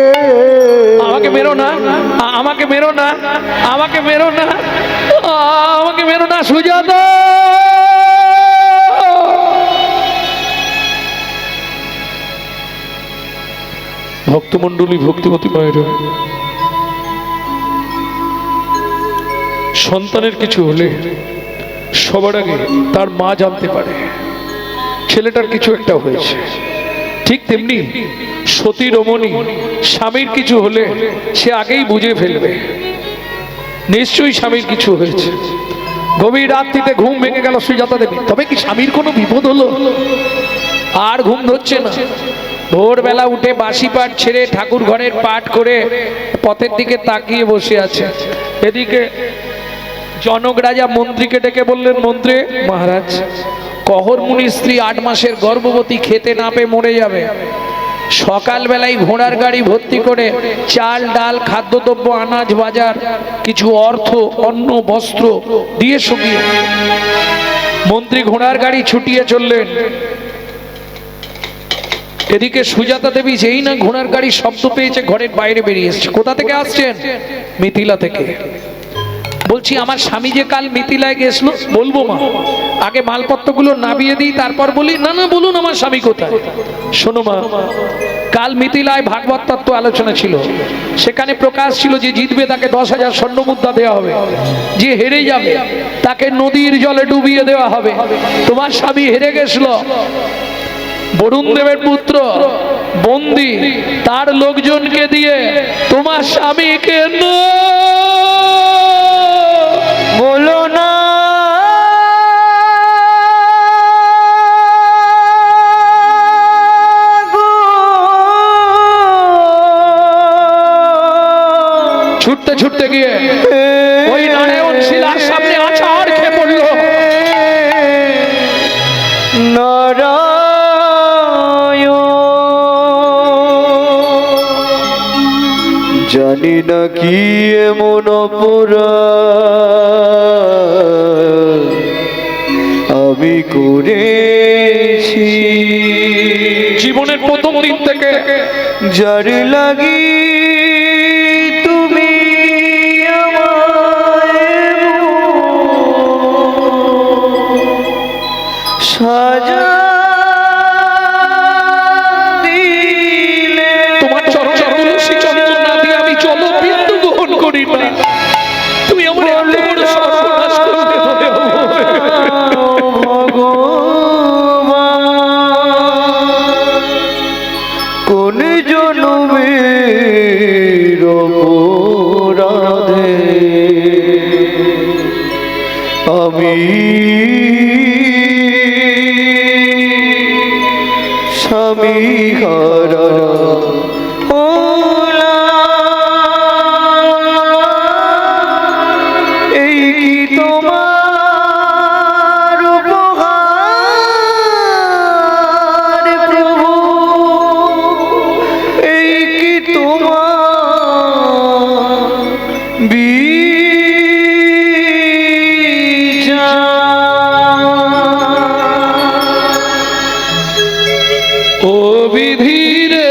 আমাকে মেরো না, আমাকে মেরো না, আমাকে মেরো না, আমাকে মেরো না সুজাতা। ভক্তমণ্ডলী, ভক্তিমতী মায়েরা, সন্তানের কিছু হলে সবার আগে তার মা জানতে পারে ছেলেটার কিছু একটা হয়েছে। ঠিক তেমনি সতী রমণী স্বামীর কিছু হলে সে আগেই বুঝে ফেলবে নিশ্চয়ই স্বামীর কিছু হয়েছে। গভীর রাত্রিতে ঘুম ভেঙে গেল সুজাতা দেবী, তবে কি স্বামীর কোনো বিপদ হলো? আর ঘুম ধরছে না। ভোরবেলা উঠে বাসি পাঠ ছেড়ে ঠাকুর ঘরের পাঠ করে পথের দিকে তাকিয়ে বসে আছে। এদিকে জনক রাজা মন্ত্রীকে ডেকে বললেন, মন্ত্রী মহারাজ, কহর মুনির স্ত্রী 8 মাসের গর্ভবতী, খেতে না পেয়ে মরে যাবে। সকালবেলায় ঘোড়ার গাড়ি ভর্তি করে চাল ডাল খাদ্যদ্রব্য আনাজ বাজার কিছু অর্থ অন্ন বস্ত্র দিয়ে শুকিয়ে মন্ত্রী ঘোড়ার গাড়ি ছুটিয়ে চললেন। এদিকে সুজাতা দেবী যেই না ঘোড়ার গাড়ির শব্দ পেয়েছে ঘরের বাইরে বেরিয়ে এসছে। কোথা থেকে আসছেন? মিথিলা থেকে। বলছি আমার স্বামী যে কাল মিথিলায় গেছিল। বলবো মা, আগে মালপত্রগুলো নামিয়ে দিই তারপর বলি। না না, বলুন আমার স্বামী কোথায়। শোনো মা, কাল মিথিলায় ভাগবত তত্ত্ব আলোচনা ছিল। সেখানে প্রকাশ ছিল যে জিতবে তাকে 10,000 স্বর্ণ মুদ্রা দেওয়া হবে, যে হেরে যাবে তাকে নদীর জলে ডুবিয়ে দেওয়া হবে। তোমার স্বামী হেরে গেছিল, বরুণ দেবের পুত্র বন্দী, তার লোকজনকে দিয়ে তোমার স্বামীকে বলো না ছুটতে ছুটতে গিয়ে ওই নারায়ণ শিলার সামনে আছাড় খেয়ে পড়ল। জানি না কি এমন অপরাধ আমি করেছি, জীবনের প্রথম দিন থেকে যার লাগি তুমি আমায় সাজা দিলে, তোমার চরণ তুলসী চন্দন না দিয়ে আমি জলবিন্দু গ্রহণ করি না। তুমি আমার এত বড় সর্বনাশ করতে হবে কোন জনমের অপরাধে আমি স্বামী হারা হলাম। এই কি তোমার উপহার প্রভু, এই কি তোমার বিচার। ও বিধিরে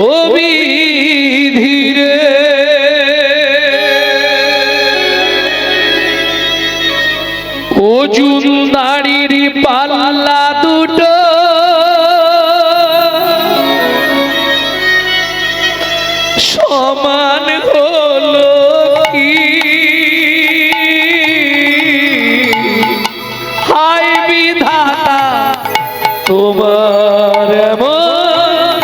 ও বিধিরে ও জুনদাড়ির পাল্লা দুটো সমান হলো কি, হায় বিধাতা তোমার এমন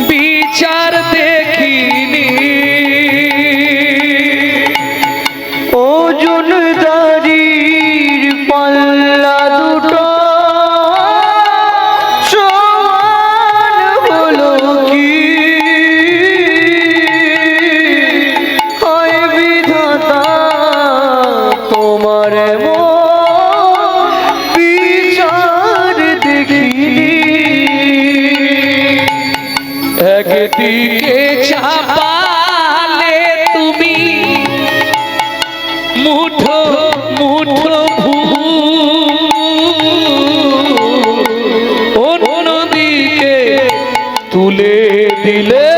বিচার দেখিনি। ওজনদারির পাল্লা দুটো সমান হলো কি, হয় বিধাতা তোমার এমন বিচার দেখিনি। একদিকে চাপালে তুমি মুঠো মুঠো অন্যদিকে তুলে দিলে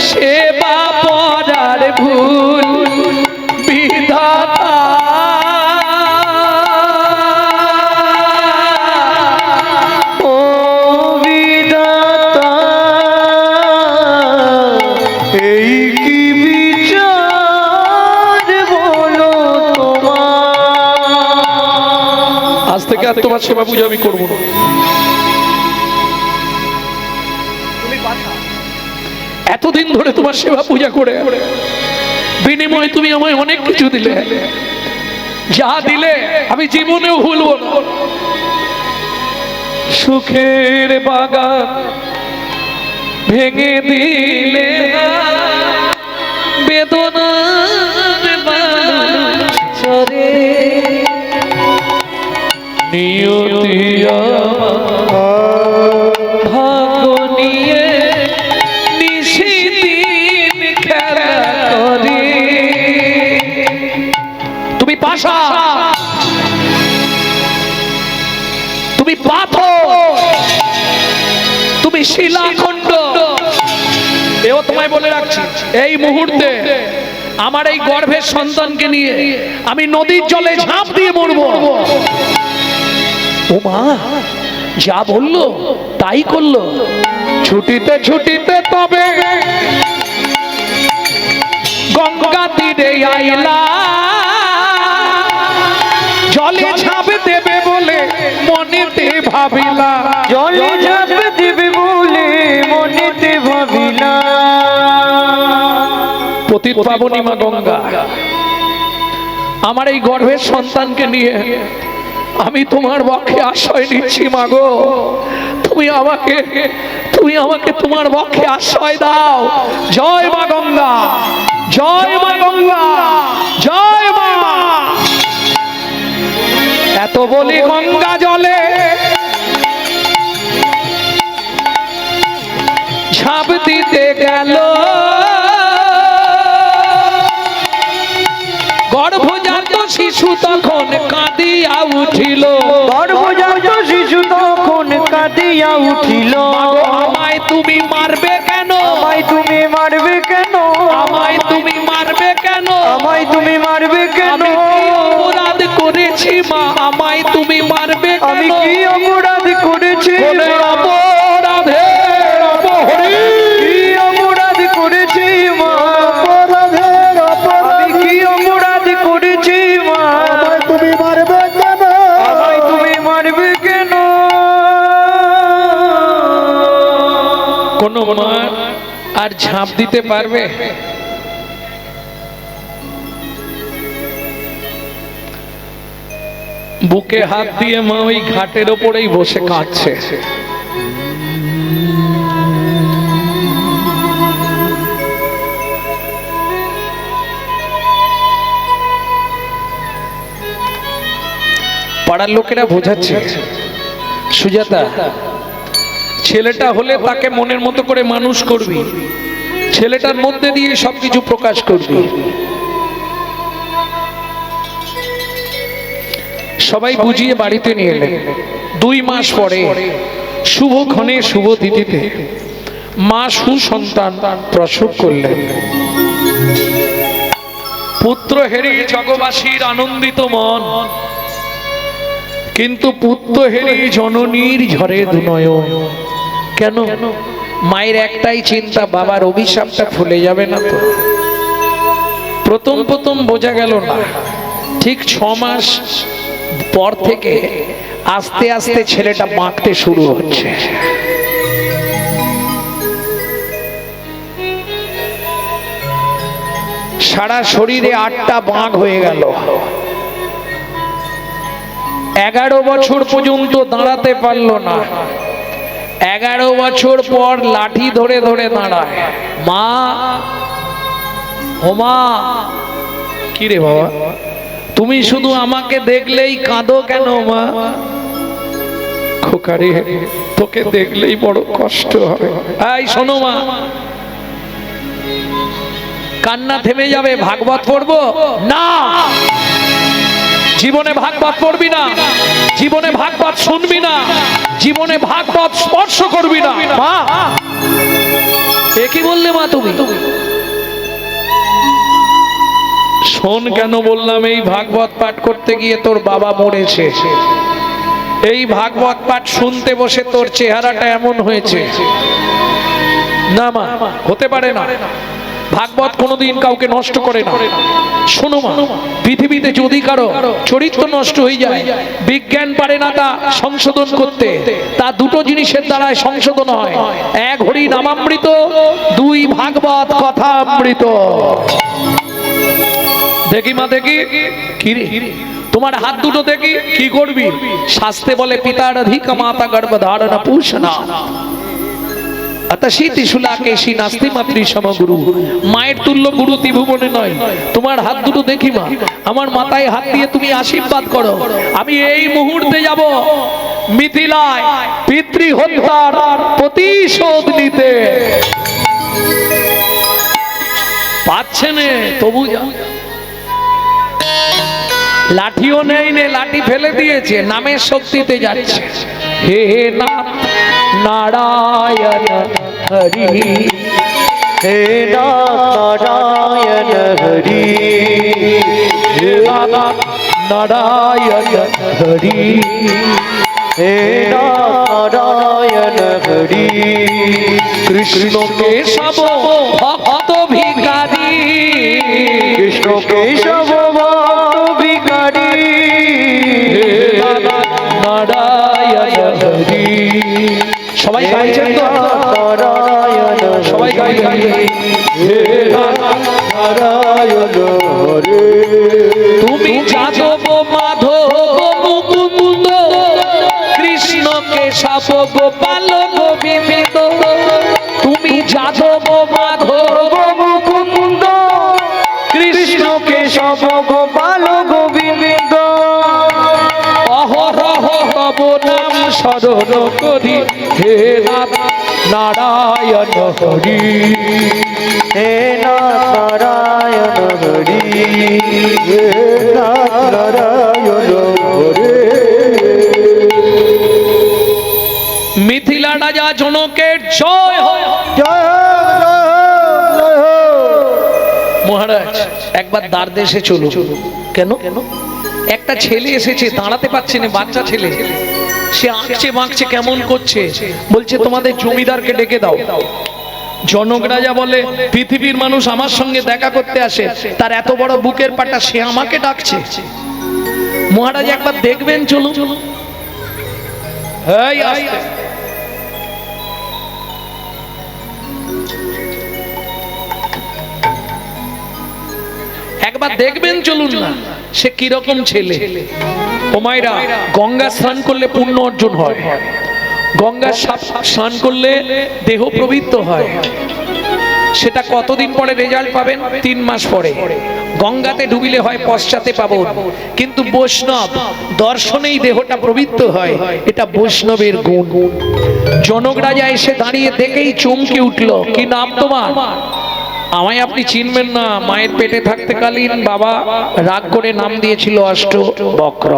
সেবা পরার ভুল বিধাতা। ও বিধাতা, এই কি বিচার বলো তোমার। আজ থেকে আর তোমার সেবা পূজা আমি করবো না। এতদিন ধরে তোমার সেবা পূজা করে বিনিময়ে তুমি আমায় অনেক কিছু দিলে, যা দিলে আমি জীবনেও ভুলবো না। সুখের বাগান ভেঙে দিলে, বেদনার বাঁশ চরে নিয়তি আমার ভাগ্য নিয়ে নিশিদিন খেলা ভাষা, তুমি পাথর, তুমি শিলাখণ্ড। এও তোমায় বলে রাখছি, এই মুহূর্তে আমার এই গর্ভের সন্তানকে নিয়ে আমি নদীর জলে ঝাঁপ দিয়ে মরবো। ও মা যা বললো তাই করলো। ছুটিতে ছুটিতে তবে গঙ্গা তীরে আইলা, জলে ঝাঁপ দেবে বলে মনেতে ভাবিলা, জলে ঝাঁপ দিবে বলে মনেতে ভাবিলা। পতিত পাবনী মা গঙ্গা, আমার এই গর্ভের সন্তানকে নিয়ে আমি তোমার বক্ষে আশ্রয় নিচ্ছি মা গো। তুমি আমাকে তোমার বক্ষে আশ্রয় দাও। জয় মা গঙ্গা, জয় মা গঙ্গা, জয় মা। এত বলি গঙ্গা জলে ঝাঁপ দিতে গেল, গর্ভজাত শিশু তখন কাঁদিয়া উঠিল, গর্ভজাত শিশু তখন কাঁদিয়া উঠিল। আমায় তুমি মারবে কেন, আমায় তুমি মারবে কেন, আমায় তুমি মারবে কেন, আমায় তুমি মারবে কেন? আমি কি অপরাধ করেছি মা, আমায় তুমি মারবে কেন? আমি কি অপরাধ করেছি? কোনে অপরাধের অপহরি, কি অপরাধ করেছি মা? অপরাধের আমি অপরাধী, কি অপরাধ করেছি মা? আমায় তুমি মারবে কেন? আমায় তুমি মারবে কেন? কোন মা আর ঝাঁপ দিতে পারবে? বুকে হাত দিয়ে মা ওই ঘাটের ওপরেই বসে কাঁদছে। পাড়ার লোকেরা বোঝাচ্ছে, সুজাতা ছেলেটা হলে তাকে মনের মতো করে মানুষ করবি, ছেলেটার মধ্যে দিয়ে সবকিছু প্রকাশ করবি। সবাই বুঝিয়ে বাড়িতে নিয়ে এলেন। 2 মাস পরে শুভক্ষণে শুভ তিথিতে মা সুসন্তান প্রসব করলেন। পুত্র হেরি জগবাসীর আনন্দিত মন, কিন্তু পুত্র হেরি জননীর ঝরে দুনয়ন। কেন? মায়ের একটাই চিন্তা, বাবার অভিশাপটা ভুলে যাবে না তো। প্রথম বোঝা গেল না, ঠিক 6 মাস পর থেকে আস্তে আস্তে ছেলেটা বাঁকতে শুরু হচ্ছে। সারা শরীরে 8টা বাঁক হয়ে গেল। 11 বছর পর্যন্ত দাঁড়াতে পারলো না। 11 বছর পর লাঠি ধরে ধরে দাঁড়ায়। মা, ও মা, কি রে বাবা, তুমি শুধু আমাকে দেখলেই কাঁদো কেন মা? খোকারে, তোকে দেখলেই বড় কষ্ট হয়। এই শোনো মা, কান্না থেমে যাবে, ভাগবত পড়বো না। জীবনে ভাগবত পড়বি না, জীবনে ভাগবত শুনবি না, জীবনে ভাগবত স্পর্শ করবি না। মা, এ কি বললে মা তুমি? শোন কেন বললাম, এই ভাগবত পাঠ করতে গিয়ে তোর বাবা মরেছে। এই ভাগবত পাঠ শুনতে বসে তোর চেহারাটা এমন হয়েছে। না মা, হতে পারে না। ভাগবত কোনোদিন কাউকে নষ্ট করে না। শোনো মা, পৃথিবীতে যদি কারো চরিত্র নষ্ট হয়ে যায়, বিজ্ঞান পারে না তা সংশোধন করতে। তা 2টো জিনিসের দ্বারাই সংশোধন হয়, 1 হরি নামামৃত, 2 ভাগবত কথা অমৃত। দেখি মা, দেখি কি রে, তোমার হাত দুটো দেখি, কি করবি? শাস্ত্রে বলে পিতার অধিক মাতা গর্ভধারণ পুষণা, মায়ের তুল্য গুরু ত্রিভুবনে নয়। তোমার হাত দুটো দেখি মা, আমার মাথায় হাত দিয়ে তুমি আশীর্বাদ করো। আমি এই মুহূর্তে যাব মিথিলায় পিতৃ হত্যার প্রতিশোধ নিতে। পাচ্ছে না তবু লাঠিও নেই নে, লাঠি ফেলে দিয়েছে, নামের শক্তিতে যাচ্ছে। হে নাথ নারায়ণ হরি, হে নারায়ণ হরি, হে নাথ নারায়ণ হরি, হে নারায়ণ হরি, কৃষ্ণ কেশব ভক্ত ভিখারি, কৃষ্ণ কেশব ভক্ত ভিখারি, হে নাথ নারায়ণ হরি। সবাই গাইছেন তো? নারায়ণ সবাই গাইছেন? হে নাথ নারায়ণ হরে তুমি যাদব মাধব মুকুন্দ, কৃষ্ণ কেশব গোপাল গোবিন্দ। তুমি যাদব মাধব মুকুন্দ, কৃষ্ণ কেশব গোপাল গোবিন্দ, অহরহ তব নাম স্মরণ করি। হে নাথ নারায়ণ হরি, হে নারায়ণ হরি, হে নারায়ণ হরে মিথিলা রাজা জনকের জয় হয়। জয় হোক, জয় হোক, জয় হোক। মহারাজ একবার দ্বার দেশে চলো। কেন? একটা ছেলে এসেছে, দাঁড়াতে পারছে না, বাচ্চা ছেলে, সে আঁকছে বাঁকছে, কেমন করছে, বলছে তোমাদের জমিদারকে ডেকে দাও। জনক রাজা বলে পৃথিবীর মানুষ আমার সঙ্গে দেখা করতে আসে, তার এত বড় বুকের পাটা, সে আমাকে ডাকছে। মহারাজ একবার দেখবেন, চলো। এই আস্তে। একবার দেখবেন, চলুন না, সে কিরকম ছেলে। ও মায়েরা, গঙ্গা স্নান করলে পুণ্য অর্জন হয়, গঙ্গা স্নান করলে দেহ পবিত্র হয়। সেটা কতদিন পরে রেজাল্ট পাবেন? 3 মাস পরে। গঙ্গাতে ডুবিলে হয় পশ্চাতে পাবন, কিন্তু বৈষ্ণব দর্শনেই দেহটা পবিত্র হয়, এটা বৈষ্ণবের গুণ। জনক রাজা এসে দাঁড়িয়ে দেখেই চমকে উঠল। কি নাম তোমার? আমায় আপনি চিনবেন না, মায়ের পেটে থাকতে কালীন বাবা রাগ করে নাম দিয়েছিল অষ্টবক্র।